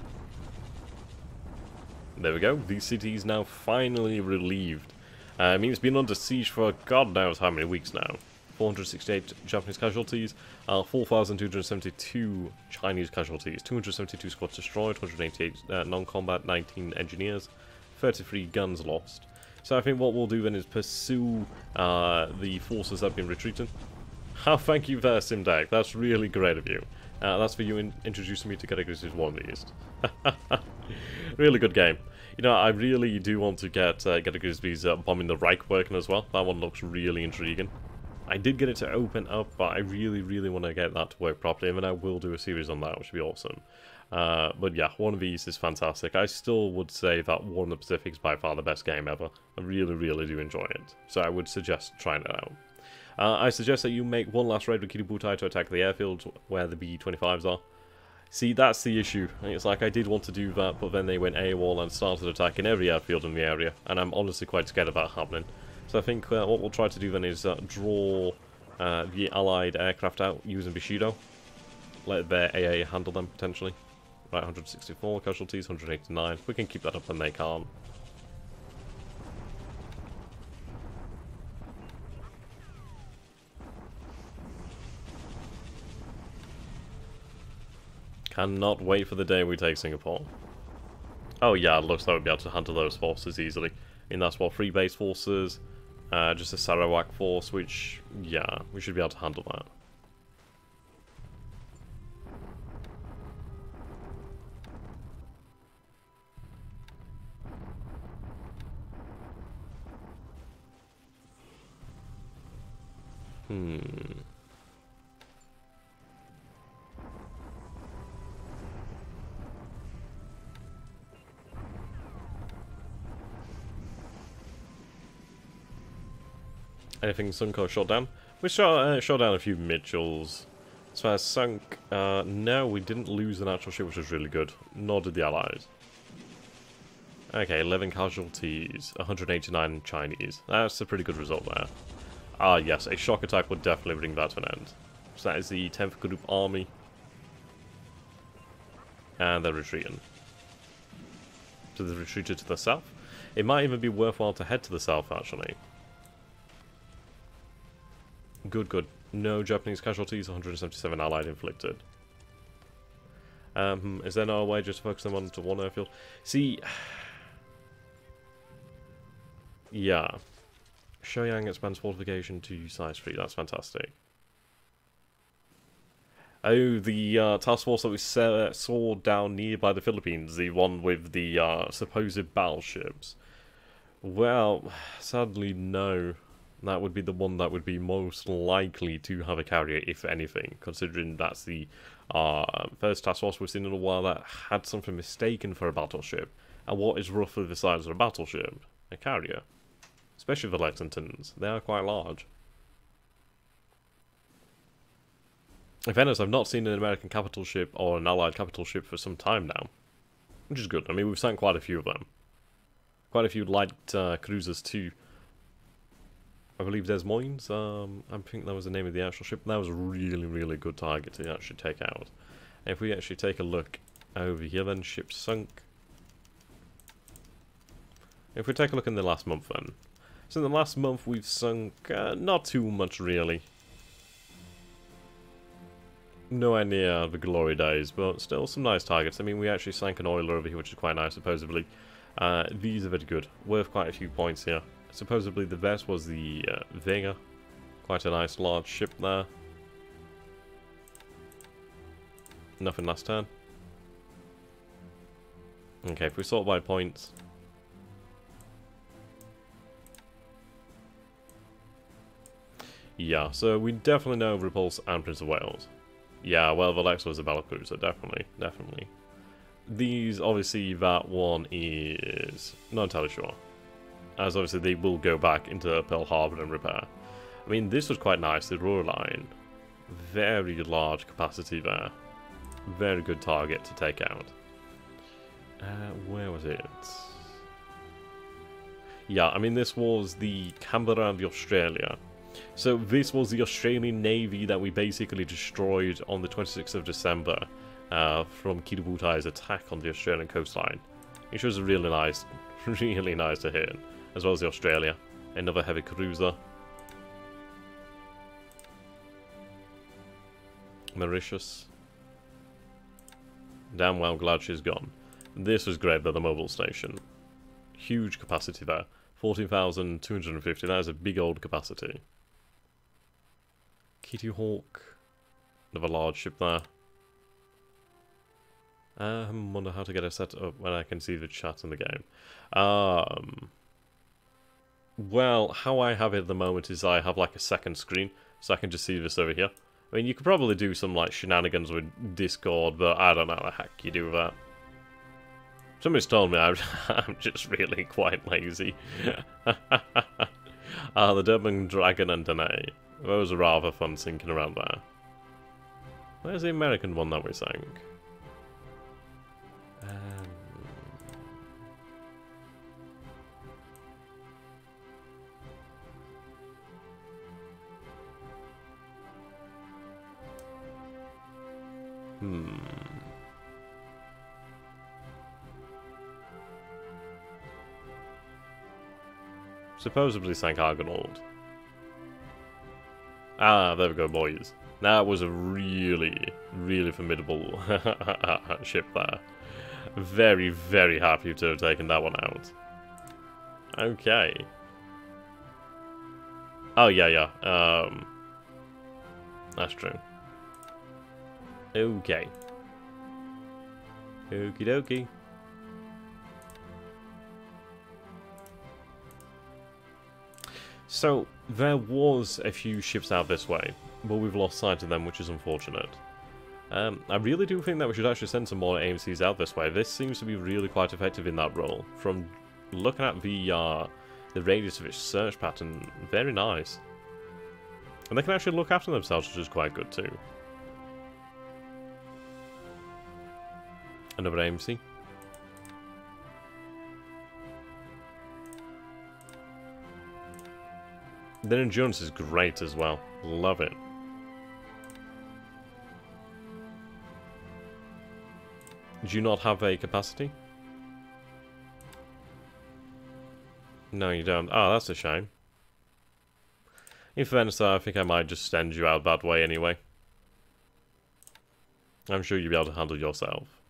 There we go. The city is now finally relieved. I mean, it's been under siege for God knows how many weeks now. 468 Japanese casualties, 4,272 Chinese casualties, 272 squads destroyed, 188 non-combat, 19 engineers, 33 guns lost. So I think what we'll do then is pursue the forces that have been retreating. Oh, thank you there, Simdag. That's really great of you. That's for you introducing me to Grigsby's War in the East. Really good game. You know, I really do want to get Grigsby's bombing the Reich working as well. That one looks really intriguing. I did get it to open up, but I really want to get that to work properly, and then I will do a series on that, which would be awesome. But yeah, War of the East is fantastic. I still would say that War in the Pacific is by far the best game ever. I really do enjoy it. So I would suggest trying it out. I suggest that you make one last raid with Kitabutai to attack the airfields where the B-25s are. See, that's the issue. It's like I did want to do that, but then they went AWOL and started attacking every airfield in the area, and I'm honestly quite scared of that happening. So I think what we'll try to do then is draw the Allied aircraft out using Bushido. Let their AA handle them, potentially. Right, 164 casualties, 189. We can keep that up when they can't. Cannot wait for the day we take Singapore. Oh yeah, it looks like we'll be able to handle those forces easily. And that's what, 3 base forces, just a Sarawak force, which, yeah, we should be able to handle that. Anything sunk or shot down? We shot down a few Mitchells. As far as sunk, no, we didn't lose an actual ship, which was really good. Nor did the Allies. Okay, 11 casualties, 189 Chinese. That's a pretty good result there. Ah, yes, a shock attack would definitely bring that to an end. So that is the 10th Group Army. And they're retreating. So they've retreated to the south. It might even be worthwhile to head to the south, actually. Good. No Japanese casualties, 177 Allied inflicted. Is there no way just to focus them onto one airfield? See... yeah. Shoyang expands fortification to size 3, that's fantastic. Oh, the task force that we saw down nearby the Philippines, the one with the supposed battleships. Well, sadly no. That would be the one that would be most likely to have a carrier, if anything, considering that's the first task force we've seen in a while that had something mistaken for a battleship. And what is roughly the size of a battleship? A carrier. Especially the Lexingtons. They are quite large. In fairness, I've not seen an American capital ship or an Allied capital ship for some time now. Which is good. I mean, we've sent quite a few of them. Quite a few light cruisers too. I believe Des Moines. I think that was the name of the actual ship. That was a really, really good target to actually take out. And if we actually take a look over here, then ship sunk. If we take a look in the last month, then. So in the last month, we've sunk not too much, really. Nowhere near the glory days, but still some nice targets. I mean, we actually sank an oiler over here, which is quite nice, supposedly. These are very good. Worth quite a few points here. Supposedly the best was the Vega. Quite a nice large ship there. Nothing last turn. Okay, if we sort by points. Yeah, so we definitely know Repulse and Prince of Wales. Yeah, well, the Lex was a battlecruiser, definitely, definitely. These, obviously, that one is not entirely sure. As obviously they will go back into Pearl Harbor and repair. I mean, this was quite nice, the Roar line. Very large capacity there. Very good target to take out. Where was it? Yeah, I mean, this was the Canberra and the Australia. So this was the Australian Navy that we basically destroyed on the 26th of December from Kiributi's attack on the Australian coastline. Which was really nice to hit. As well as the Australia. Another heavy cruiser. Mauritius. Damn well glad she's gone. This was great though, the mobile station. Huge capacity there. 14,250, that is a big old capacity. Kitty Hawk. Another large ship there. I wonder how to get it set up when I can see the chat in the game. Well, how I have it at the moment is I have like a second screen, so I can just see this over here. I mean, you could probably do some like shenanigans with Discord, but I don't know how the heck you do that. Somebody's told me I'm just really quite lazy. The Durban Dragon and Danae. Those are rather fun sinking around there. Where's the American one that we sank? Supposedly sank Argonaut. Ah, there we go, boys. That was a really, really formidable ship there. Very, very happy to have taken that one out. Okay. Oh, yeah. That's true. Okay. Okie dokie. So, there was a few ships out this way, but we've lost sight of them, which is unfortunate. I really do think that we should actually send some more AMCs out this way. This seems to be really quite effective in that role. From looking at the radius of its search pattern, very nice. And they can actually look after themselves, which is quite good too. Another AMC. Their endurance is great as well. Love it. Do you not have a capacity? No, you don't. Oh, that's a shame. In fairness, I think I might just send you out that way anyway. I'm sure you'll be able to handle yourself.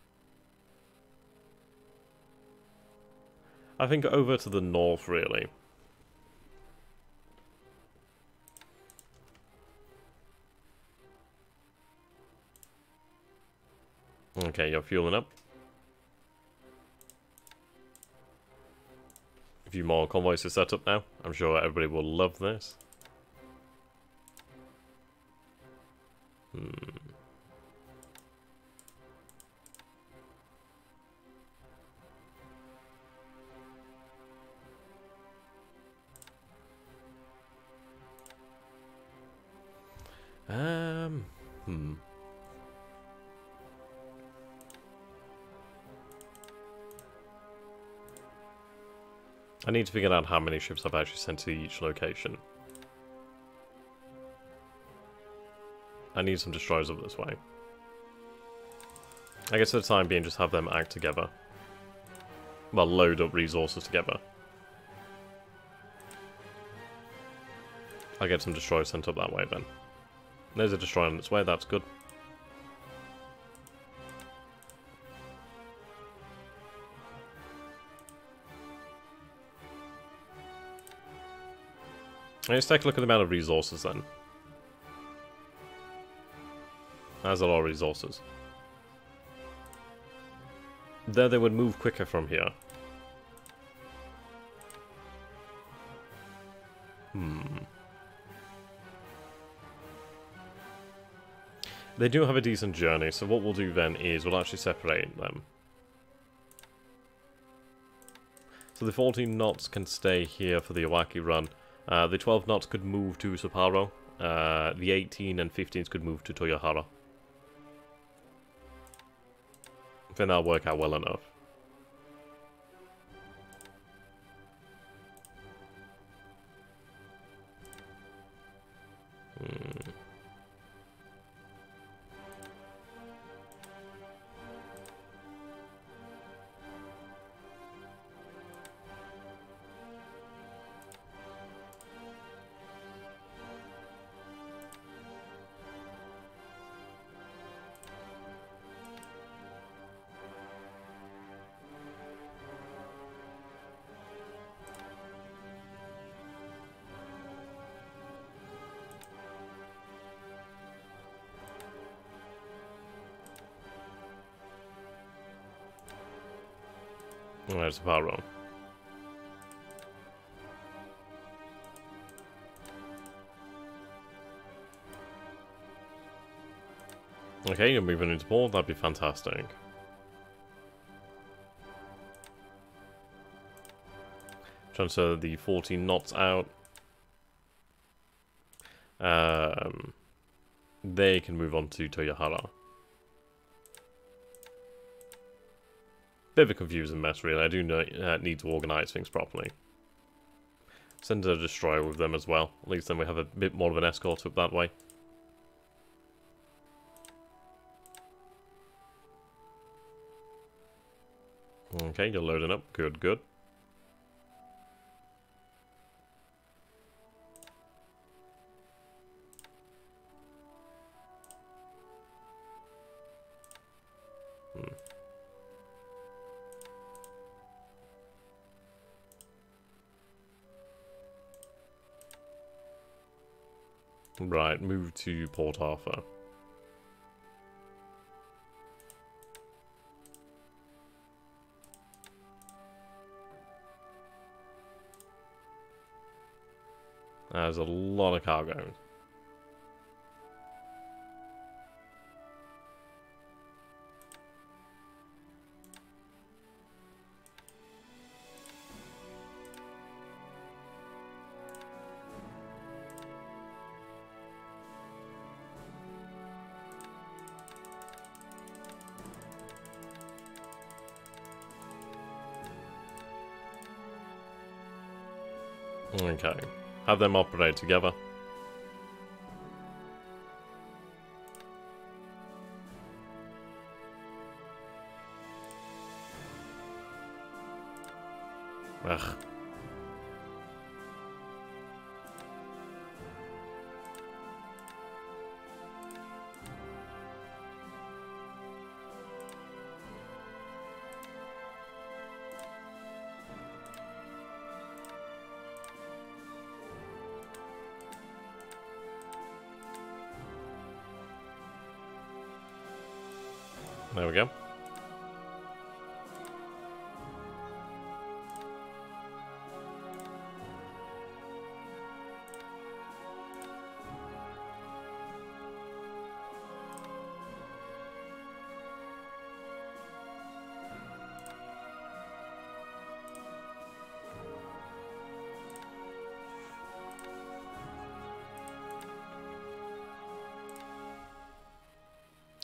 I think over to the north, really. Okay, you're fueling up. A few more convoys to set up now. I'm sure everybody will love this. I need to figure out how many ships I've actually sent to each location. I need some destroyers up this way. I guess for the time being, just have them act together. Well, load up resources together. I'll get some destroyers sent up that way then. There's a destroyer on its way, that's good. Let's take a look at the amount of resources then. That's a lot of resources. There they would move quicker from here. They do have a decent journey, so what we'll do then is we'll actually separate them. So the 14 knots can stay here for the Iwaki run. The 12 knots could move to Sapporo. The 18 and 15s could move to Toyohara. I think that'll work out well enough. There's Sapporo. Okay, you're moving into port, that'd be fantastic. Transfer the 14 knots out. They can move on to Toyohara. Bit of a confusing mess, really. I do need to organise things properly. Send a destroyer with them as well. At least then we have a bit more of an escort up that way. Okay, you're loading up. Good, good. Right, move to Port Arthur. There's a lot of cargo. Okay, have them operate together. Ugh. There we go.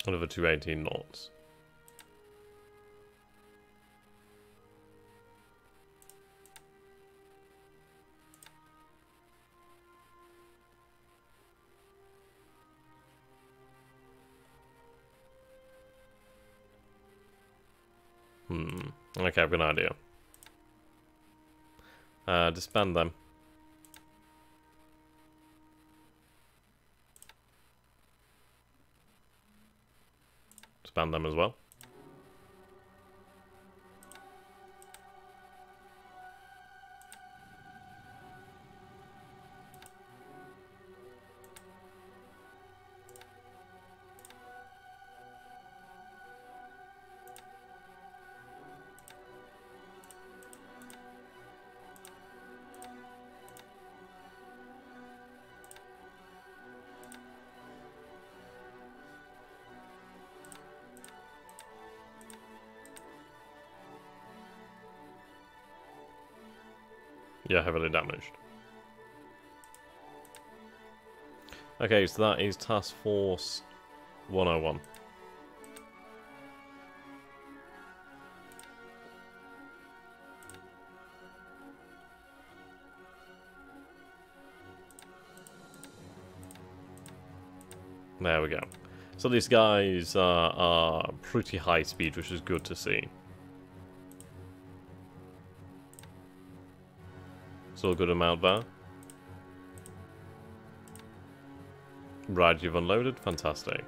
Another 218 knots. Okay, I've got an idea. Disband them. Disband them as well. Yeah, heavily damaged. Okay, so that is Task Force 101. There we go. So these guys are pretty high speed, which is good to see. Still a good amount there. Right, you've unloaded. Fantastic.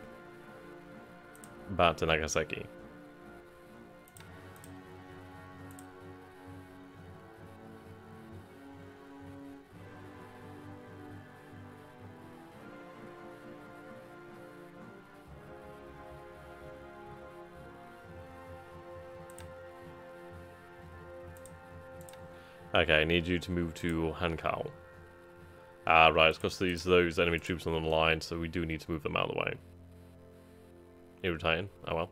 Back to Nagasaki. Okay, I need you to move to Hankow. Ah, right, it's because those enemy troops on the line, so we do need to move them out of the way. You're retiring? Oh well.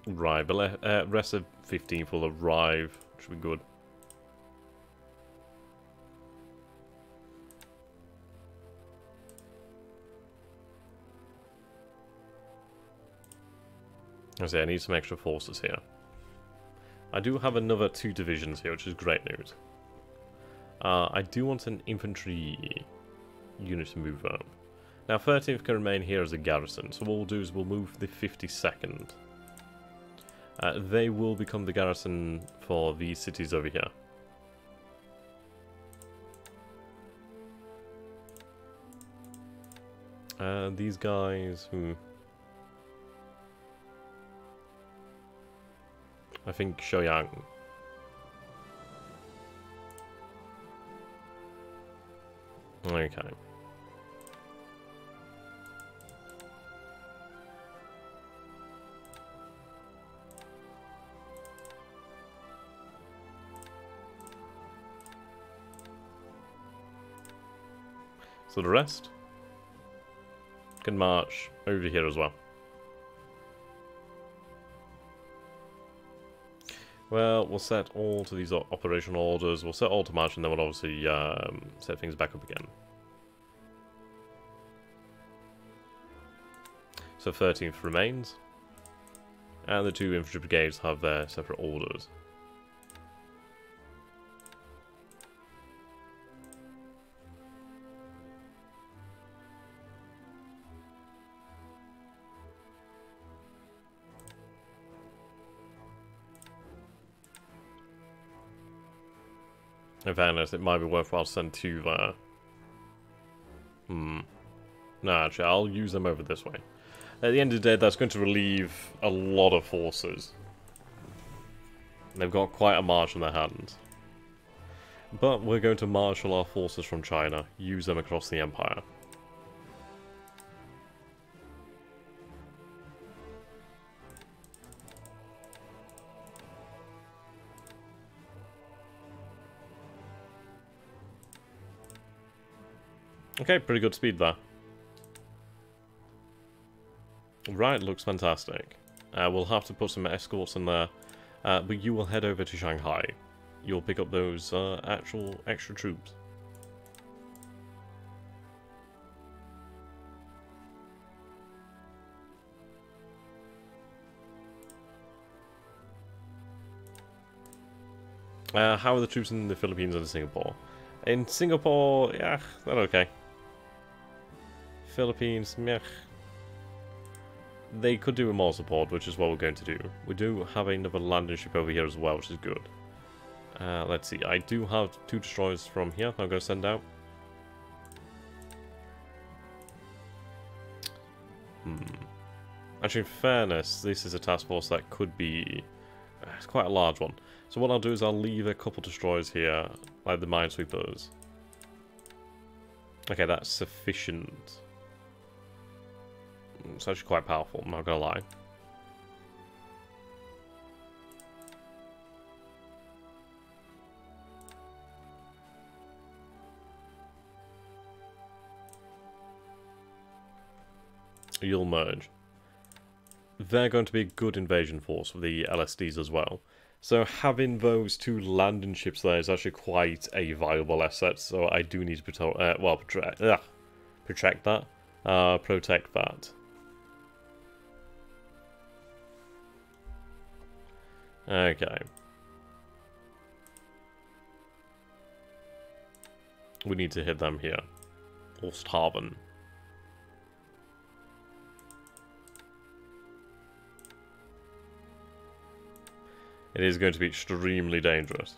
Right, but rest of 15th will arrive, should be good. I say I need some extra forces here. I do have another 2 divisions here, which is great news. I do want an infantry unit to move up. Now 13th can remain here as a garrison, so what we'll do is we'll move the 52nd. They will become the garrison for these cities over here. These guys, I think Shoyang. Okay. So the rest can march over here as well. Well, we'll set all to these operational orders. We'll set all to march, and then we'll obviously set things back up again. So 13th remains, and the 2 infantry brigades have their separate orders. In fairness, it might be worthwhile to send 2 there. No, actually, I'll use them over this way. At the end of the day, that's going to relieve a lot of forces. They've got quite a march on their hands. But we're going to marshal our forces from China, use them across the Empire. Okay, pretty good speed there. Right, looks fantastic. We'll have to put some escorts in there, but you will head over to Shanghai. You'll pick up those actual extra troops. How are the troops in the Philippines and Singapore? In Singapore, yeah, they're okay. Philippines, meh. They could do with more support, which is what we're going to do. We do have another landing ship over here as well, which is good. Let's see, I do have 2 destroyers from here I'm going to send out. Actually, in fairness, this is a task force that could be... it's quite a large one. So what I'll do is I'll leave a couple destroyers here, like the minesweepers. Okay, that's sufficient. It's actually quite powerful, I'm not gonna lie. You'll merge. They're going to be a good invasion force for the LSDs as well. So having those 2 landing ships there is actually quite a viable asset, so I do need to protect that. Protect that. Okay. We need to hit them here. Osthaven. It is going to be extremely dangerous.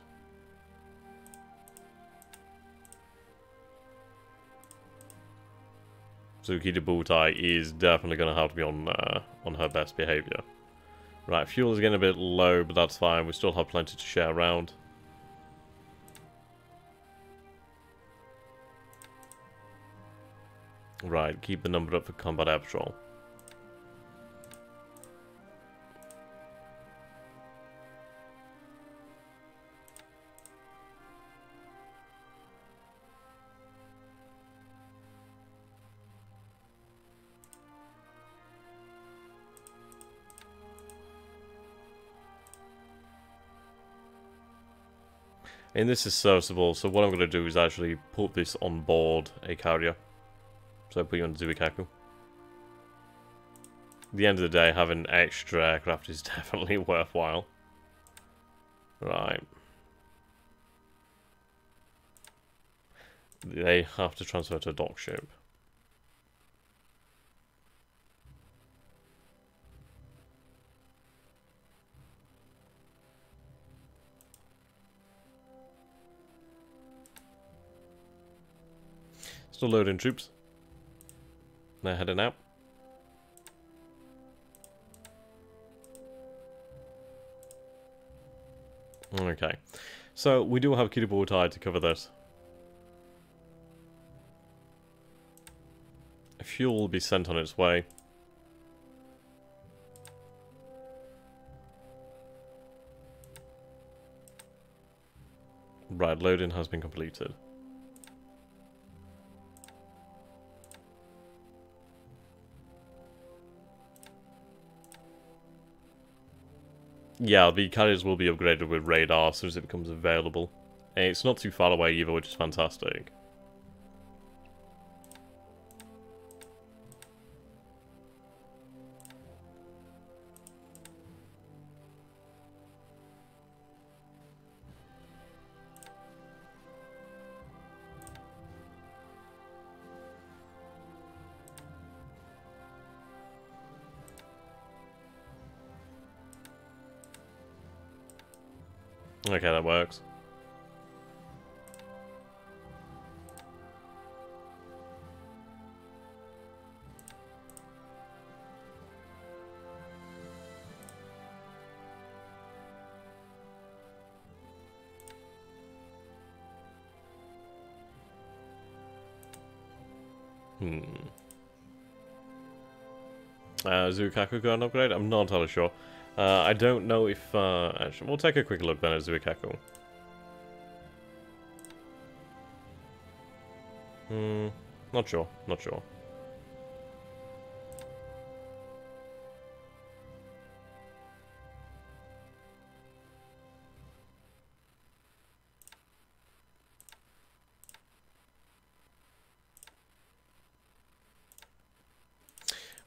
Zuki de Butai is definitely going to have to be on her best behavior. Right, fuel is getting a bit low, but that's fine. We still have plenty to share around. Right, keep the number up for combat air patrol. And this is serviceable, so what I'm going to do is actually put this on board a carrier. So I put you on Zuikaku. At the end of the day, having extra aircraft is definitely worthwhile. Right. They have to transfer to a dock ship. Still loading troops. They're heading out. Okay. So, we do have Kiributai to cover this. Fuel will be sent on its way. Right, loading has been completed. Yeah, the carriers will be upgraded with radar as soon as it becomes available. And it's not too far away either, which is fantastic. Okay, that works. Zuikaku got an upgrade? I'm not entirely sure. I don't know if... actually, we'll take a quick look then at Zuikaku. Not sure, not sure.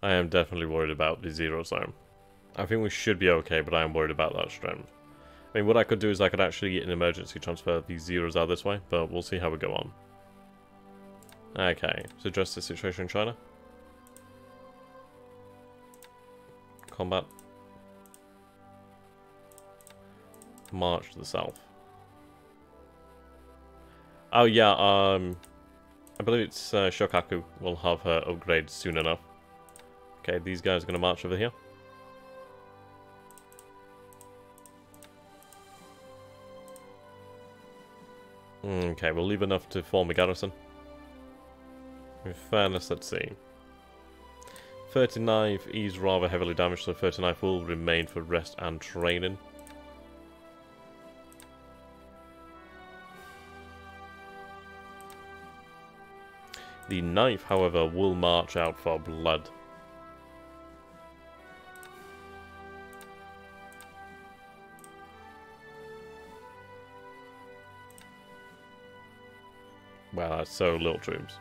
I am definitely worried about the zero zone. I think we should be okay, but I am worried about that strength. I mean, what I could do is I could actually an emergency transfer these zeros out this way, but we'll see how we go on. Okay, so address the situation in China. Combat. March to the south. Oh yeah, I believe it's Shokaku will have her upgrade soon enough. Okay, these guys are going to march over here. Okay, we'll leave enough to form a garrison. In fairness, let's see. 39th is rather heavily damaged, so 39th will remain for rest and training. The 9th, however, will march out for blood. Wow, that's so little troops.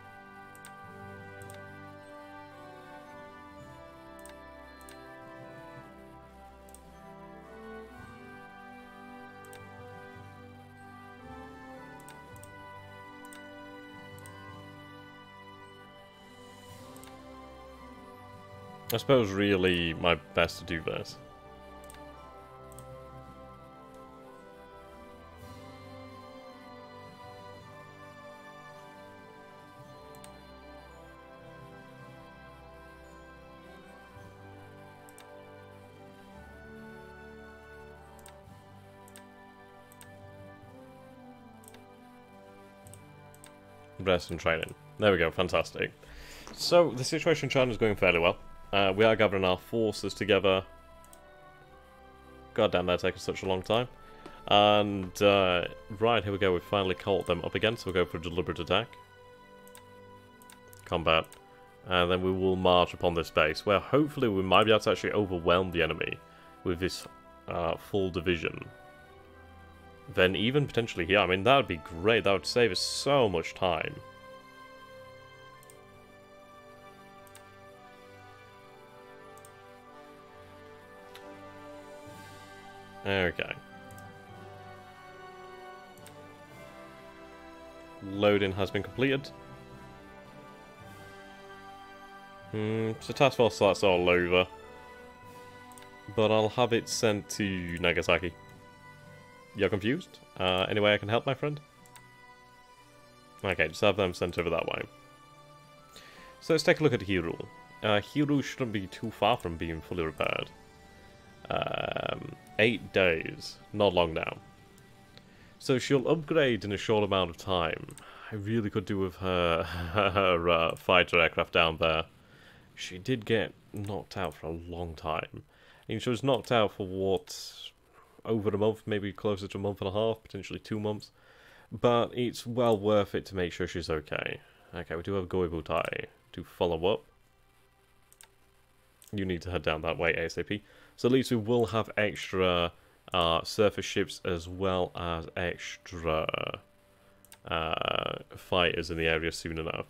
I suppose really my best to do this. Rest and training. There we go, fantastic. So, the situation in China is going fairly well. We are gathering our forces together. God damn, that's taken such a long time. And, right, here we go, we finally caught them up again, so we'll go for a deliberate attack. Combat. And then we will march upon this base, where hopefully we might be able to actually overwhelm the enemy with this full division. Then even potentially here, I mean, that would be great. That would save us so much time. Okay. Loading has been completed. So task force that's all over. But I'll have it sent to Nagasaki. You're confused? Any way I can help, my friend? Okay, just have them sent over that way. So let's take a look at Hiru. Hiru shouldn't be too far from being fully repaired. 8 days. Not long now. So she'll upgrade in a short amount of time. I really could do with her fighter aircraft down there. She did get knocked out for a long time. And she was knocked out for what... over a month, maybe closer to a month and a half, potentially 2 months. But it's well worth it to make sure she's okay. Okay, we do have Goibutai to follow up. You need to head down that way ASAP. So at least we will have extra surface ships as well as extra fighters in the area soon enough.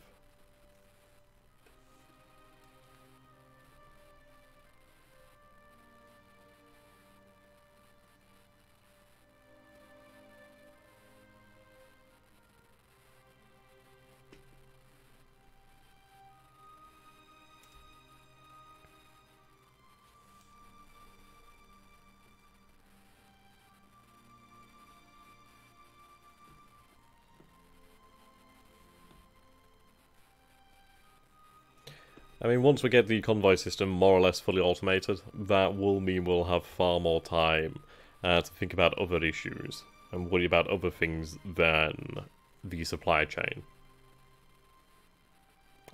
I mean, once we get the convoy system more or less fully automated, that will mean we'll have far more time to think about other issues and worry about other things than the supply chain.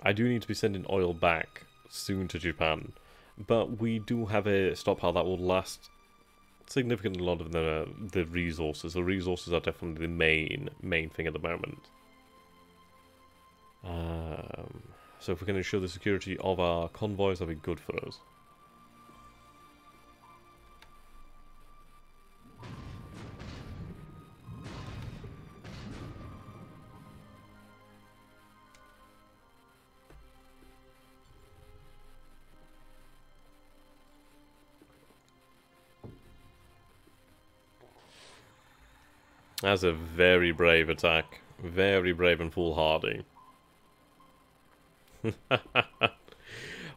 I do need to be sending oil back soon to Japan, but we do have a stockpile that will last significantly longer than the resources. The resources are definitely the main thing at the moment. So if we can ensure the security of our convoys, that'll be good for us. That's a very brave attack. Very brave and foolhardy.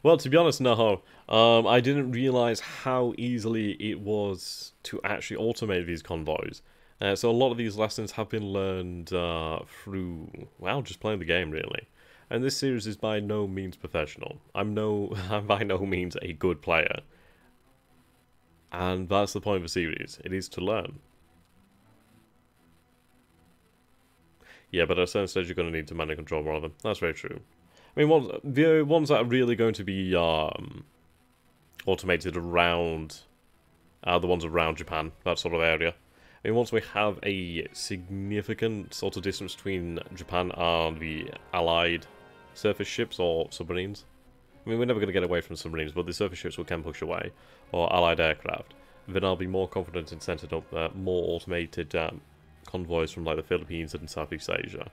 Well, to be honest, no. I didn't realize how easily it was to actually automate these convoys. So a lot of these lessons have been learned through, well, just playing the game, really. And this series is by no means professional. I'm by no means a good player. And that's the point of the series. It is to learn. Yeah, but at a certain stage you're going to need to manually control more of them. That's very true. I mean, the ones that are really going to be automated around the ones around Japan, that sort of area. I mean, once we have a significant sort of distance between Japan and the Allied surface ships or submarines. I mean, we're never going to get away from submarines, but the surface ships we can push away, or Allied aircraft. Then I'll be more confident in setting up more automated convoys from like the Philippines and Southeast Asia.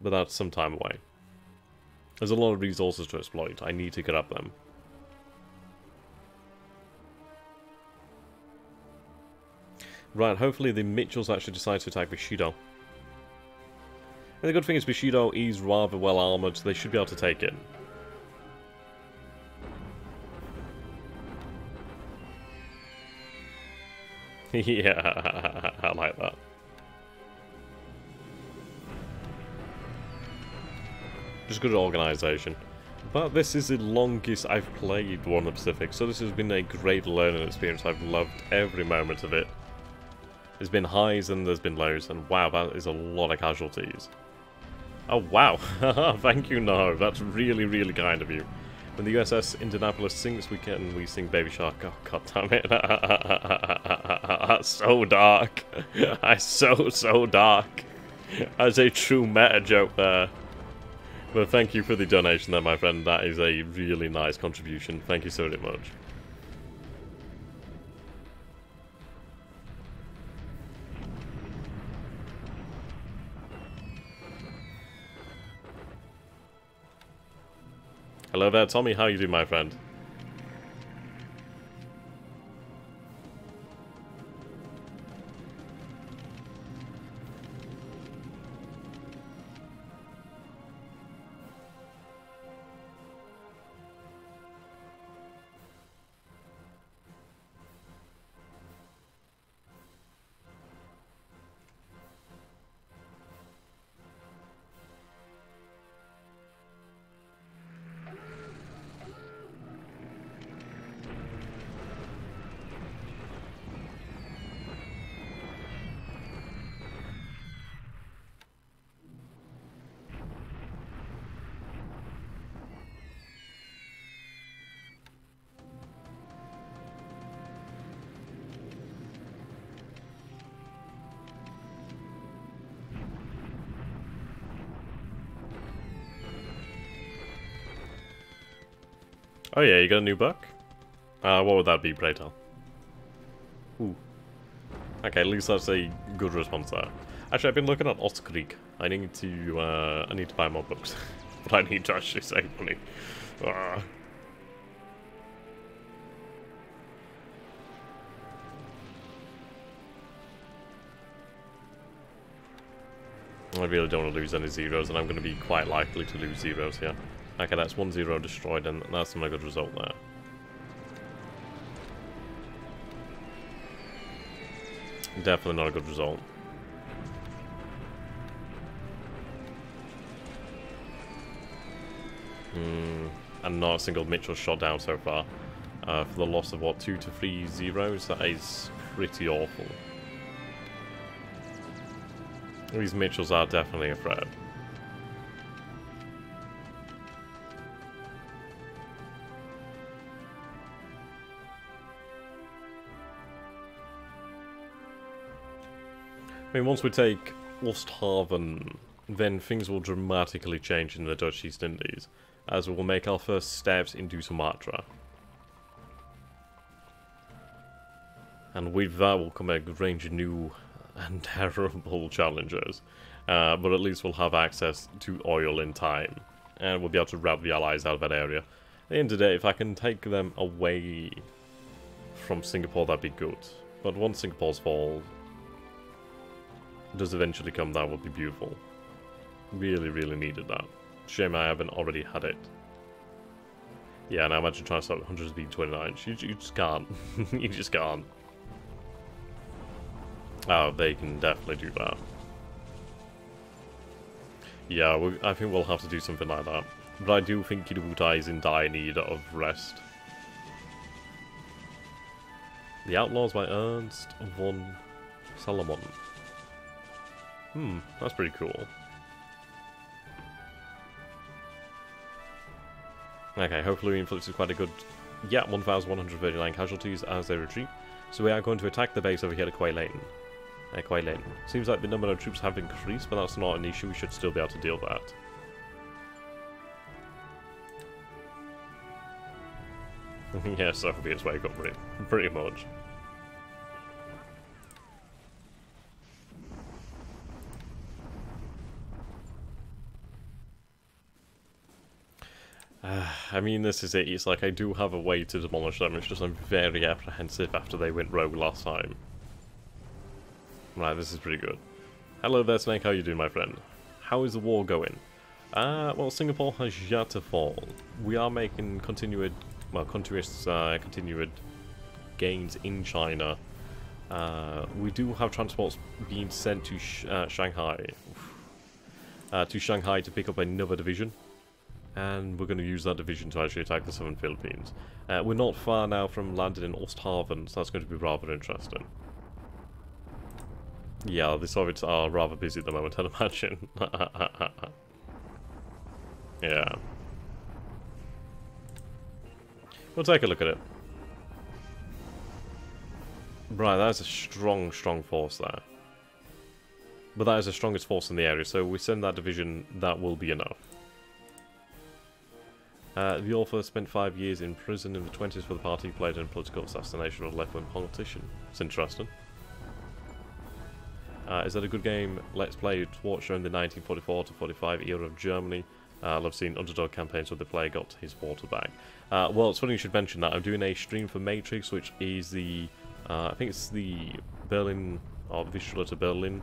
But that's some time away. There's a lot of resources to exploit. I need to get up them. Right, hopefully the Mitchells actually decide to attack Bushido. And the good thing is Bushido is rather well armoured, so they should be able to take it. Yeah, I like that. Just good organisation. But this is the longest I've played War in the Pacific, so this has been a great learning experience. I've loved every moment of it. There's been highs and there's been lows, and wow, that is a lot of casualties. Oh wow, thank you, no, that's really, really kind of you. When the USS Indianapolis sinks, we sing Baby Shark. Oh, god damn it. That's so dark. That's so dark. That's a true meta joke there. But thank you for the donation there, my friend. That is a really nice contribution. Thank you so very much. Hello there, Tommy. How you doing, my friend? Oh yeah, you got a new book? What would that be, pray tell? Ooh. Okay, at least that's a good response there. Actually, I've been looking at Ostkrieg. I need to buy more books. But I need to actually save money. I really don't want to lose any zeros, and I'm going to be quite likely to lose zeros here. Okay, that's 1-0 destroyed, and that's not a good result there. Definitely not a good result. And not a single Mitchell shot down so far. For the loss of, what, 2 to 3 zeros? That is pretty awful. These Mitchells are definitely a threat. I mean, once we take Osthaven, then things will dramatically change in the Dutch East Indies, as we will make our first steps into Sumatra. And with that will come a range of new and terrible challenges, but at least we'll have access to oil in time, and we'll be able to rout the Allies out of that area. At the end of the day, if I can take them away from Singapore, that'd be good. But once Singapore's fall, does eventually come, that will be beautiful. Really, really needed that. Shame I haven't already had it. Yeah, now imagine trying to start 100 speed 29. You just can't. You just can't. Oh, they can definitely do that. Yeah, I think we'll have to do something like that. But I do think Kidobutai is in dire need of rest. The Outlaws by Ernst von Salomon. That's pretty cool. Okay, hopefully we inflicted quite a good... Yeah, 1,139 casualties as they retreat. So we are going to attack the base over here at Quay Lane. Seems like the number of troops have increased, but that's not an issue. We should still be able to deal with that. Yeah, Soviets wake up pretty much. I mean, this is it. It's like I do have a way to demolish them. It's just I'm very apprehensive after they went rogue last time. Right, this is pretty good. Hello there, Snake. How you doing, my friend? How is the war going? Well, Singapore has yet to fall. We are making continued gains in China. We do have transports being sent to Shanghai. To Shanghai to pick up another division. And we're going to use that division to actually attack the southern Philippines. We're not far now from landing in Osthaven, so that's going to be rather interesting. Yeah, the Soviets are rather busy at the moment, I'd imagine. Yeah. We'll take a look at it. Right, that is a strong, strong force there. But that is the strongest force in the area, so we send that division, that will be enough. The author spent 5 years in prison in the 20s for the party he played in political assassination of a left-wing politician. It's interesting. Is that a good game? Let's play it. Watch during the 1944 to 45 era of Germany. I love seeing underdog campaigns where the player got his water back. Well, it's funny you should mention that. I'm doing a stream for Matrix, which is the... I think it's the Berlin, or Visual to Berlin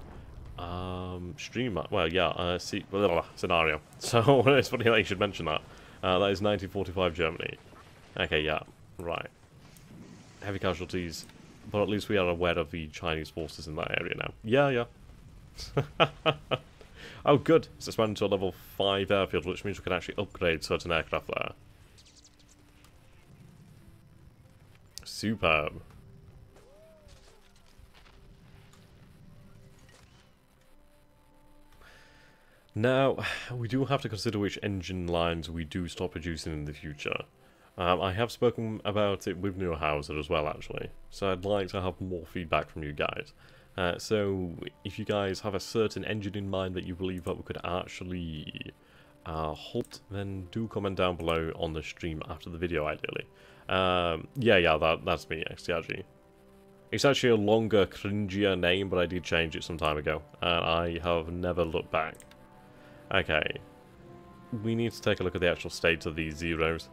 stream. Well, yeah, scenario. So it's funny that you should mention that. That is 1945 Germany. Okay, yeah, right. Heavy casualties, but at least we are aware of the Chinese forces in that area now. Yeah. Oh, good. It's expanded to a level 5 airfield, which means we can actually upgrade certain aircraft there. Superb. Now, we do have to consider which engine lines we do stop producing in the future. I have spoken about it with Neuhauser as well, actually, so I'd like to have more feedback from you guys. So, if you guys have a certain engine in mind that you believe that we could actually halt, then do comment down below on the stream after the video, ideally. That's me, XTRG. It's actually a longer, cringier name, but I did change it some time ago, and I have never looked back. Okay, we need to take a look at the actual state of these zeros.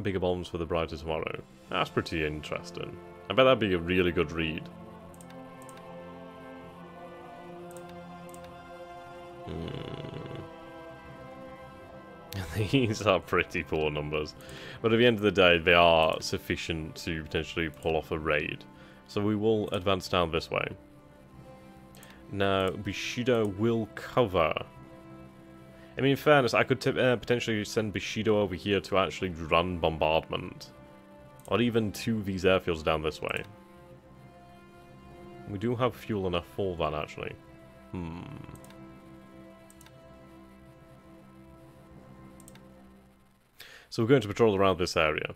Bigger bombs for the brighter tomorrow. That's pretty interesting. I bet that'd be a really good read. These are pretty poor numbers. But at the end of the day, they are sufficient to potentially pull off a raid. So we will advance down this way. Now, Bushido will cover. I mean, in fairness, I could potentially send Bushido over here to actually run bombardment. Or even two of these airfields down this way. We do have fuel enough for that, actually. So we're going to patrol around this area.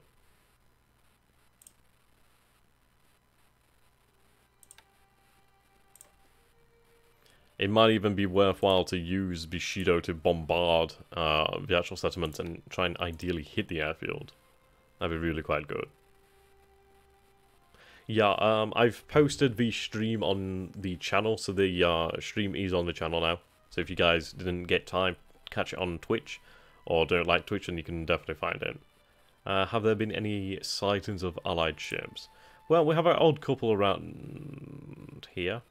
It might even be worthwhile to use Bushido to bombard the actual settlement and try and ideally hit the airfield. That'd be really quite good. Yeah, I've posted the stream on the channel, so the stream is on the channel now. So if you guys didn't get time, catch it on Twitch, or don't like Twitch, then you can definitely find it. Have there been any sightings of Allied ships? Well, we have an odd couple around here.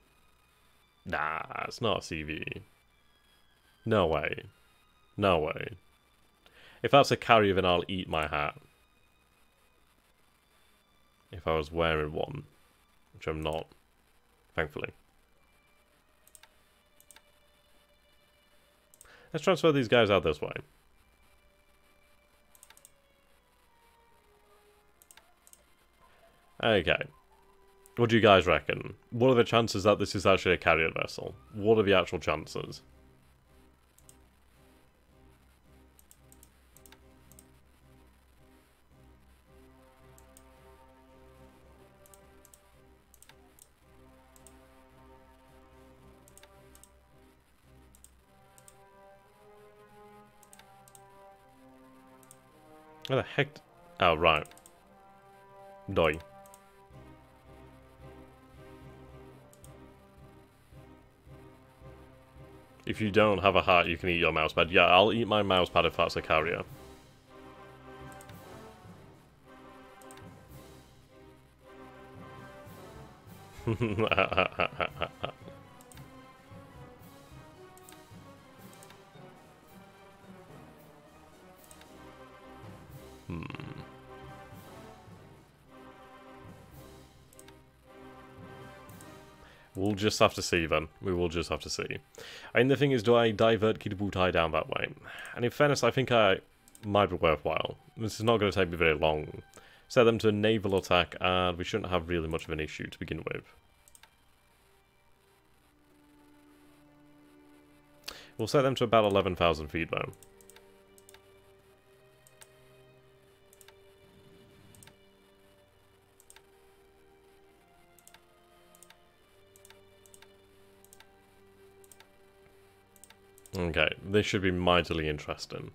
Nah, it's not a CV. No way. No way. If that's a carrier, then I'll eat my hat. If I was wearing one. Which I'm not. Thankfully. Let's transfer these guys out this way. Okay. What do you guys reckon? What are the chances that this is actually a carrier vessel? What are the actual chances? Where the heck? Oh, right. Doi. If you don't have a heart, you can eat your mousepad. Yeah, I'll eat my mousepad if that's a carrier. We'll just have to see then. We will just have to see. I mean, the thing is, do I divert Kidabutai down that way? And in fairness, I think I might be worthwhile. This is not going to take me very long. Set them to a naval attack, and we shouldn't have really much of an issue to begin with. We'll set them to about 11,000 feet, though. Okay, this should be mightily interesting.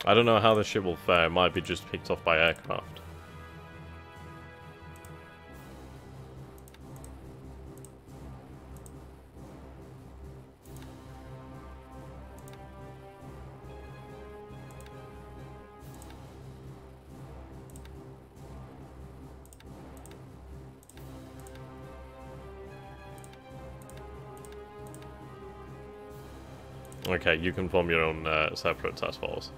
I don't know how the ship will fare. It might be just picked off by aircraft. Okay, you can form your own separate task force.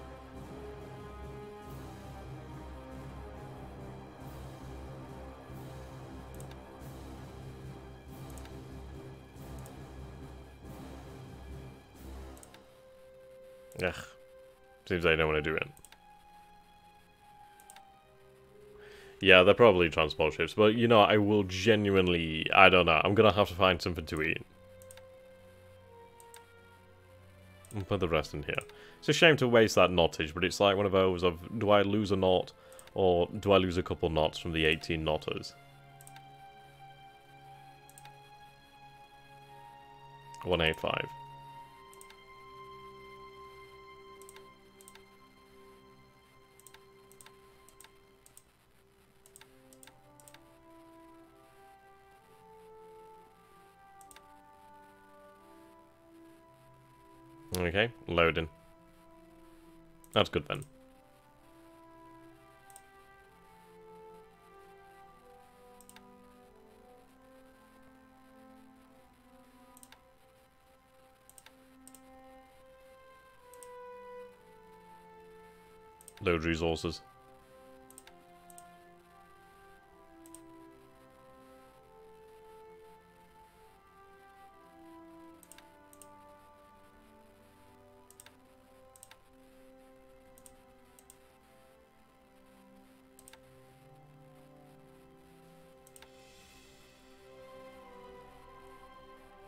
Ugh. Seems they don't want to do it. Yeah, they're probably transport ships, but you know, I will genuinely... I don't know, I'm gonna have to find something to eat. I'll put the rest in here. It's a shame to waste that knottage, but it's like one of those of, do I lose a knot, or do I lose a couple knots from the 18 knotters? 185. Okay, loading. That's good then. Load resources.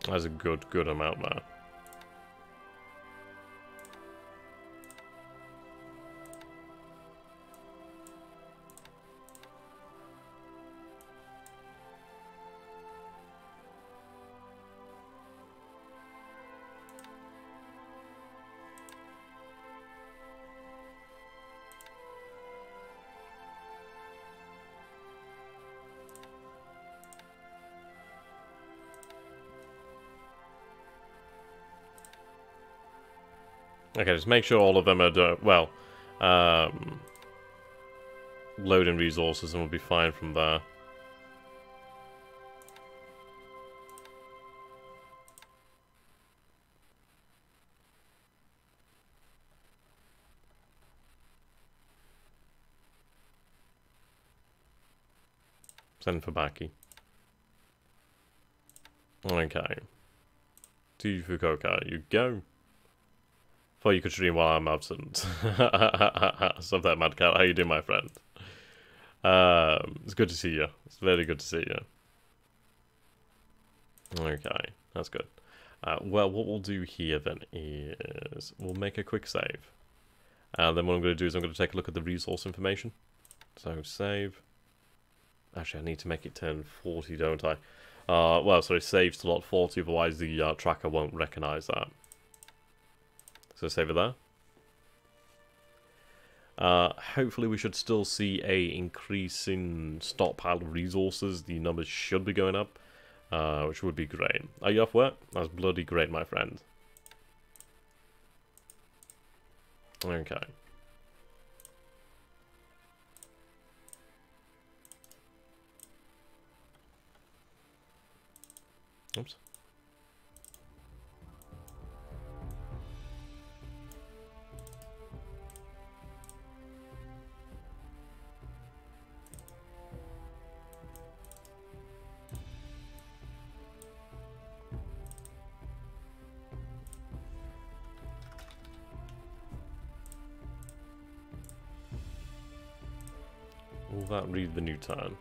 That's a good amount there. Okay, just make sure all of them are, well, loading resources and we'll be fine from there. Send for Baki. Okay. To Fukuoka, you go. Thought you could stream while I'm absent. Stop that, Mad Cat. How you doing, my friend? It's good to see you. It's very good to see you. Okay, that's good. Well, what we'll do here then is we'll make a quick save. And then what I'm going to do is I'm going to take a look at the resource information. So save. Actually, I need to make it turn 40, don't I? Well, sorry, save slot 40, otherwise the tracker won't recognize that. So save it there. Hopefully we should still see a increase in stockpile of resources. The numbers should be going up, which would be great. Are you off work? That's bloody great, my friend. Okay. Oops. Will that read the new turn?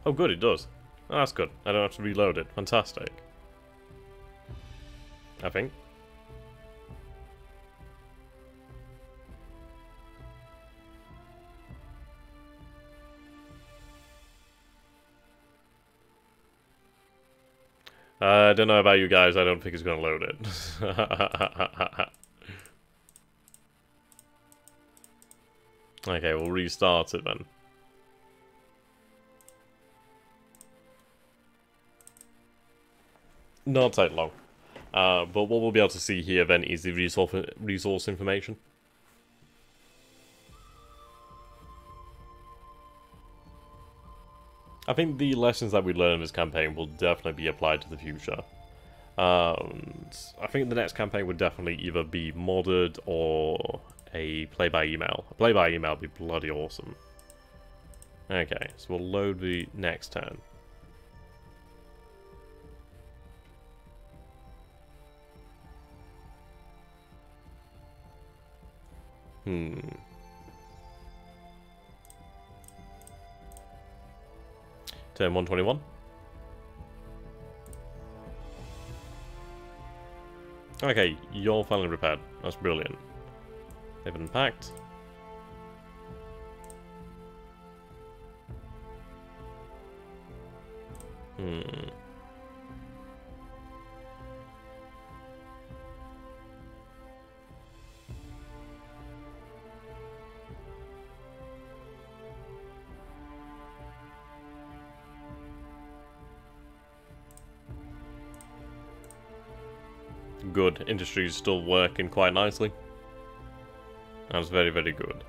Oh good, it does. Oh, that's good. I don't have to reload it. Fantastic. I think. I don't know about you guys, I don't think it's going to load it. Okay, we'll restart it then. Not take long. But what we'll be able to see here then is the resource information. I think the lessons that we learn in this campaign will definitely be applied to the future. I think the next campaign would definitely either be modded or a play-by-email. A play-by-email would be bloody awesome. Okay, so we'll load the next turn. Turn 121. Okay, you're finally repaired. That's brilliant. They've been packed. Good. Industry is still working quite nicely. That's very, very good.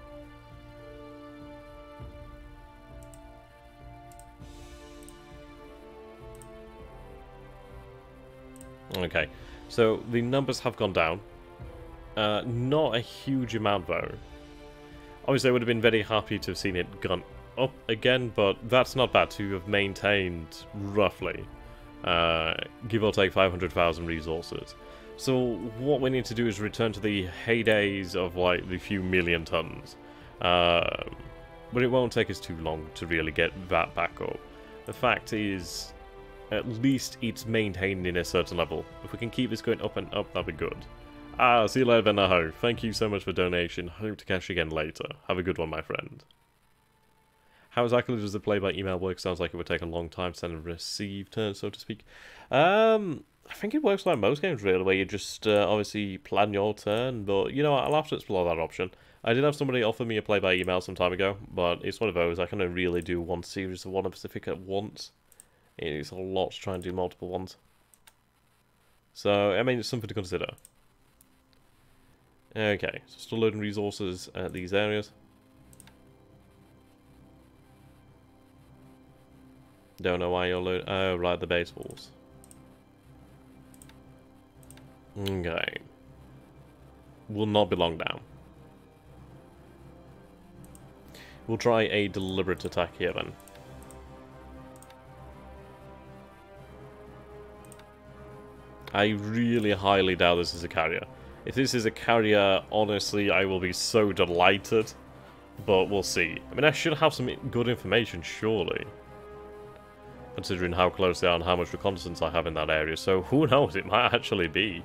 Okay, so the numbers have gone down. Not a huge amount though. Obviously I would have been very happy to have seen it gone up again, but that's not bad to have maintained roughly, give or take 500,000 resources. So what we need to do is return to the heydays of like the few million tons. But it won't take us too long to really get that back up. The fact is, at least it's maintained in a certain level. If we can keep this going up and up, that'd be good. See you later, Benaho. Thank you so much for the donation. Hope to catch you again later. Have a good one, my friend. How exactly does the play-by-email work? Sounds like it would take a long time to send and receive turn, so to speak. I think it works like most games, really, where you just obviously plan your turn, but you know what, I'll have to explore that option. I did have somebody offer me a play-by-email some time ago, but it's one of those, I can only really do one series of one specific at once. It's a lot to try and do multiple ones. So, I mean, it's something to consider. Okay, so still loading resources at these areas. Don't know why you're loading. Oh, right, the base walls. Okay. Will not be long down. We'll try a deliberate attack here then. I really highly doubt this is a carrier. If this is a carrier, honestly, I will be so delighted. But we'll see. I mean, I should have some good information, surely. Considering how close they are and how much reconnaissance I have in that area. So, who knows, it might actually be.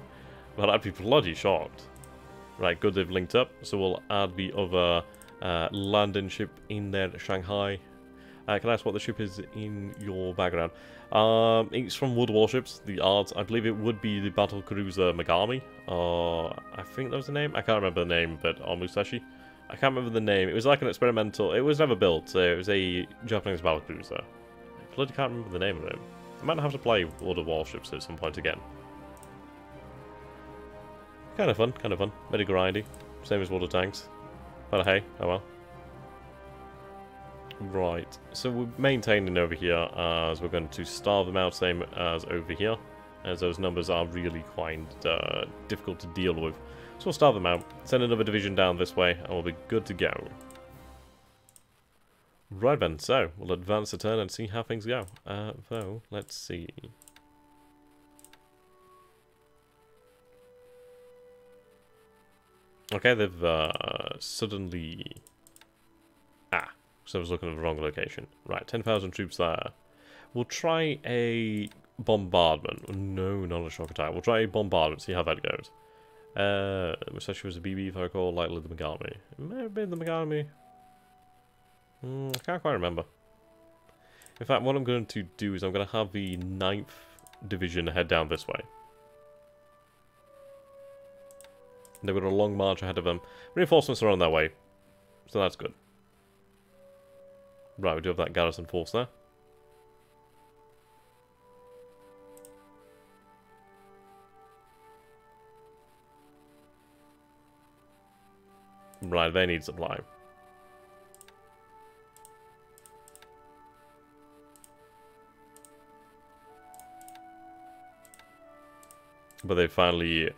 But I'd be bloody shocked. Right, good, they've linked up. So we'll add the other landing ship in there, Shanghai. Can I ask what the ship is in your background? It's from Wood Warships, the odds. I believe it would be the battle cruiser Megami. I think that was the name. I can't remember the name, but or Musashi. I can't remember the name. It was like an experimental. It was never built. It was a Japanese battle cruiser. I bloody can't remember the name of it. I might have to play Wood Warships at some point again. Kind of fun, kind of fun. Very grindy. Same as water tanks. But hey, oh well. Right, so we're maintaining over here as we're going to starve them out, same as over here, as those numbers are really quite difficult to deal with. So we'll starve them out, send another division down this way, and we'll be good to go. Right then, so we'll advance the turn and see how things go. Though, let's see. Okay, they've suddenly... So I was looking at the wrong location. Right, 10,000 troops there. We'll try a bombardment. No, not a shock attack. We'll try a bombardment, see how that goes. Musashi was a BB, if I recall, likely the Megami. It may have been the Megami. I can't quite remember. In fact, what I'm going to do is I'm going to have the 9th Division head down this way. They've got a long march ahead of them. Reinforcements are on their way, so that's good. Right, we do have that garrison force there. Right, they need supply. But they finally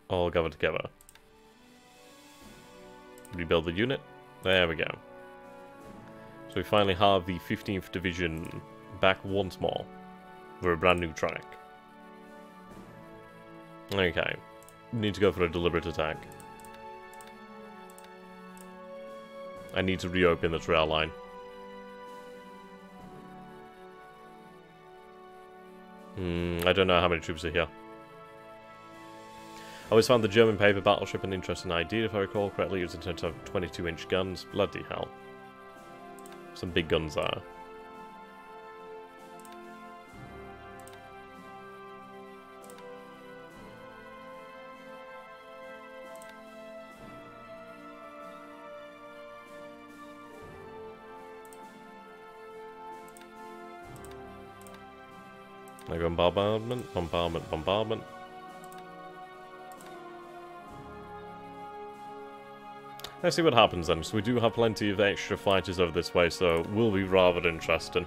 all gathered together. Rebuild the unit. There we go. So we finally have the 15th Division back once more for a brand new track. Okay. We need to go for a deliberate attack. I need to reopen the trail line. I don't know how many troops are here. I always found the German paper battleship an interesting idea, if I recall correctly. It was intended to have 22-inch guns. Bloody hell. Some big guns there. I go bombardment, bombardment, bombardment. Let's see what happens then. So we do have plenty of extra fighters over this way, so it will be rather interesting.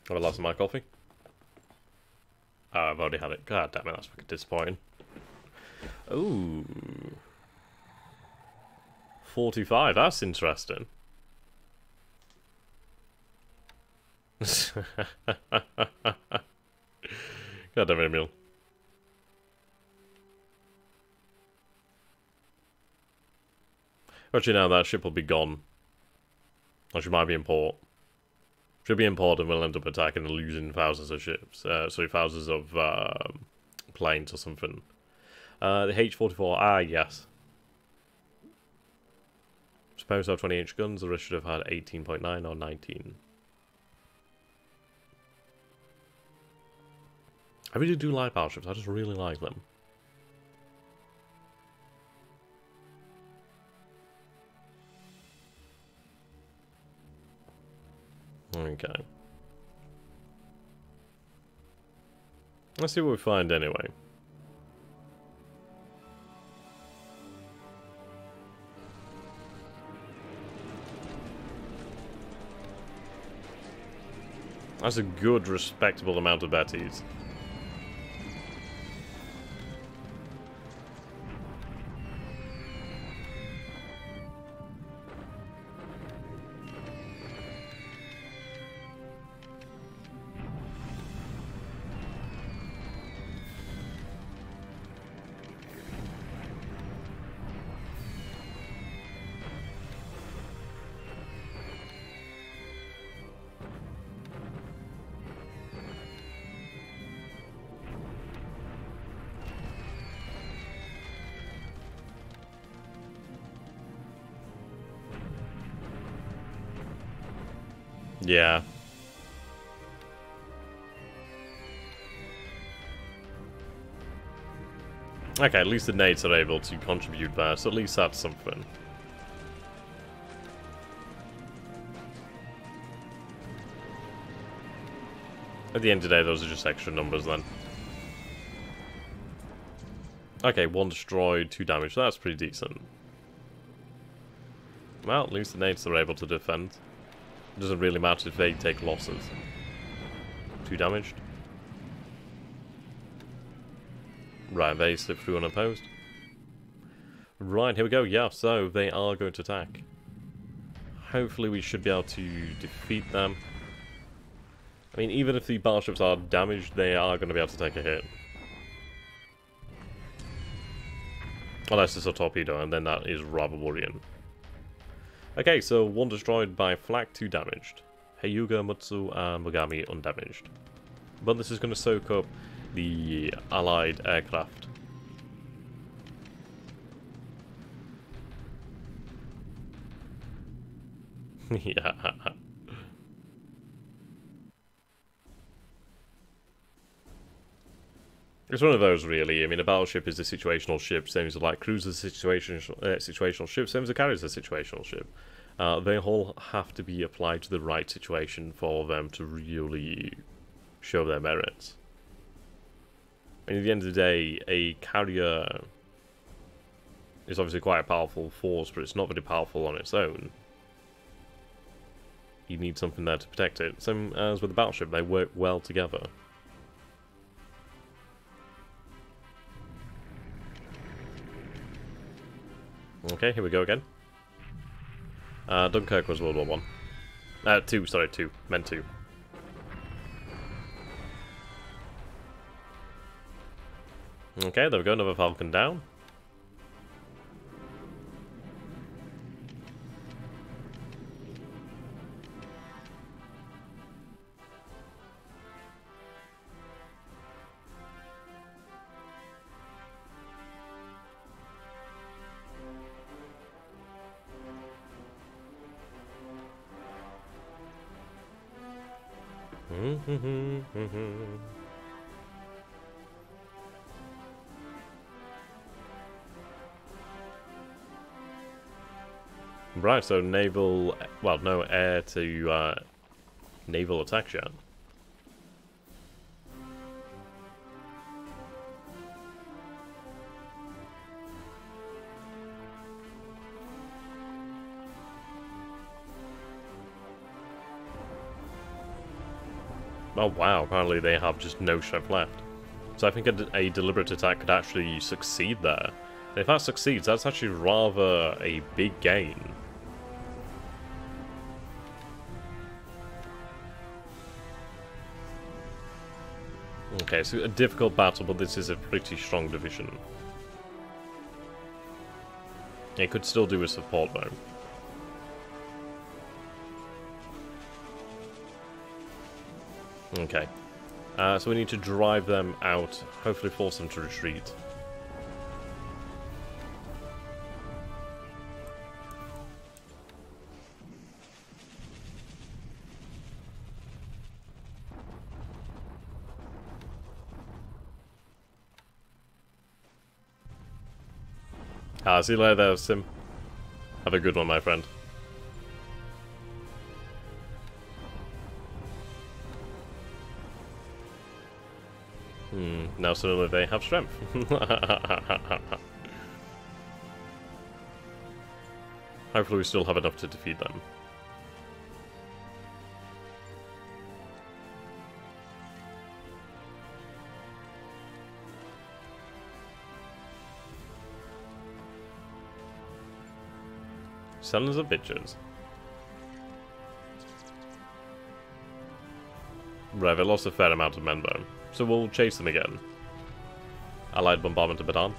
Have I lost my coffee? Oh, I've already had it. God damn it, that's fucking disappointing. Ooh. 45, that's interesting. God damn it, Emil. Actually, now that ship will be gone. Or she might be in port. She'll be in port and we'll end up attacking and losing thousands of ships. Sorry, thousands of planes or something. The H-44, yes. Supposed to have 20-inch guns, the rest should have had 18.9 or 19. I really do like battleships, I just really like them. Okay. Let's see what we find anyway. That's a good, respectable amount of Bettys. Yeah. Okay, at least the nades are able to contribute there, so at least that's something. At the end of the day, those are just extra numbers then. Okay, 1 destroyed, 2 damaged, so that's pretty decent. Well, at least the nades are able to defend. It doesn't really matter if they take losses. 2 damaged. Right, they slip through unopposed. Right, here we go. Yeah, so they are going to attack. Hopefully we should be able to defeat them. I mean, even if the battleships are damaged, they are going to be able to take a hit. Unless it's a torpedo, and then that is rather worrying. Okay, so 1 destroyed by flak, 2 damaged. Hyuga, Mutsu, and Mogami undamaged. But this is going to soak up the allied aircraft. Yeah. It's one of those, really. I mean, a battleship is a situational ship, same as a light cruiser is a situational ship, same as a carrier is a situational ship. They all have to be applied to the right situation for them to really show their merits. And at the end of the day, a carrier is obviously quite a powerful force, but it's not very powerful on its own. You need something there to protect it. Same as with the battleship, they work well together. Okay, here we go again. Dunkirk was World War I. 2, sorry, 2. Meant 2. Okay, there we go, another Falcon down. Right, so naval, well, no air to naval attack yet. Oh wow, apparently they have just no strength left. So I think a deliberate attack could actually succeed there. And if that succeeds, that's actually rather a big gain. Okay, so a difficult battle, but this is a pretty strong division. It could still do with support, though. Okay. So we need to drive them out, hopefully force them to retreat. See you later there, Sim. Have a good one, my friend. Now suddenly they have strength. Hopefully we still have enough to defeat them. Sons of bitches. Right, they lost a fair amount of men though, so we'll chase them again. Allied bombardment to Badan.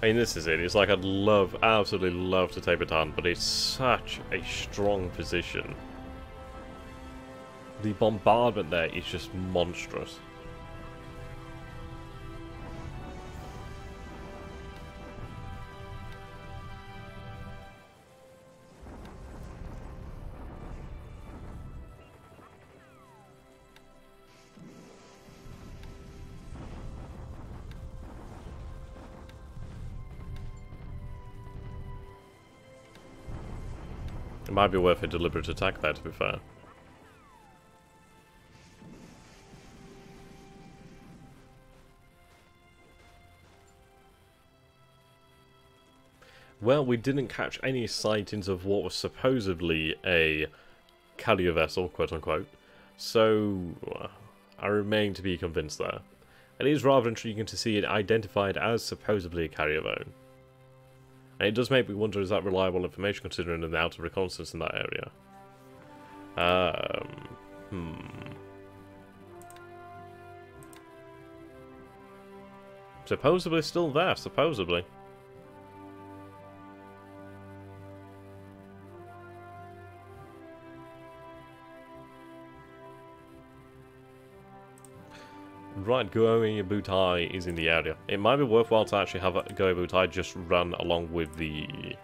I mean, this is it. It's like I'd love, absolutely love to take Badan, but it's such a strong position. The bombardment there is just monstrous. It might be worth a deliberate attack there, to be fair. Well, we didn't catch any sightings of what was supposedly a carrier vessel, quote-unquote, so I remain to be convinced there. It is rather intriguing to see it identified as supposedly a carrier, though. And it does make me wonder, is that reliable information considering the out of reconnaissance in that area? Supposedly still there, supposedly. Right, Goei Butai is in the area. It might be worthwhile to actually have Goei Butai just run along with the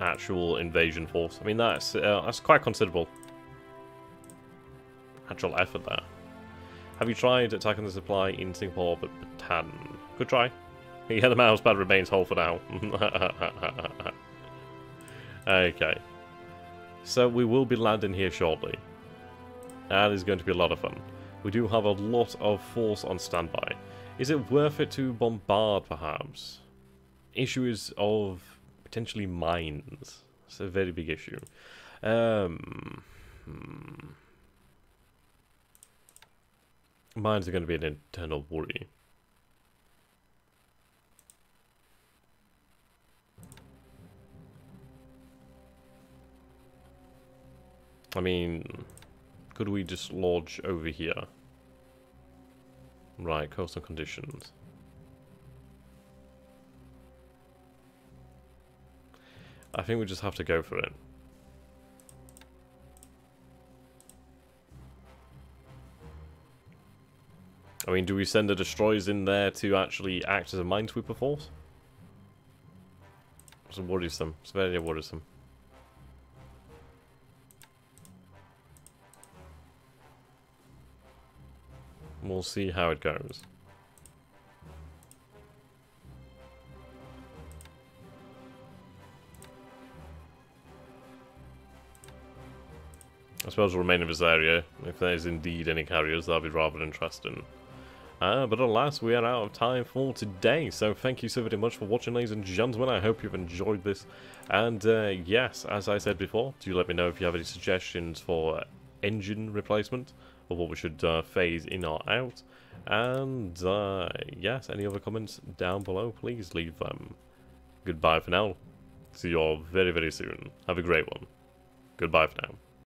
actual invasion force. I mean, that's quite considerable actual effort there. Have you tried attacking the supply in Singapore but Bataan? Good try. Yeah, the mouse pad remains whole for now. Okay. So we will be landing here shortly. That is going to be a lot of fun. We do have a lot of force on standby. Is it worth it to bombard, perhaps? Issue is of potentially mines. It's a very big issue. Mines are going to be an internal worry. I mean, could we just lodge over here? Right, coastal conditions. I think we just have to go for it. I mean, do we send the destroyers in there to actually act as a minesweeper force? It's worrisome. It's very worrisome. We'll see how it goes. I suppose we'll remain in this area. If there's indeed any carriers, that'll be rather interesting. But alas, we are out of time for today. So thank you so very much for watching, ladies and gentlemen. I hope you've enjoyed this. And yes, as I said before, do let me know if you have any suggestions for engine replacement, or what we should phase in or out. And yes, any other comments down below, please leave them. Goodbye for now. See you all very, very soon. Have a great one. Goodbye for now.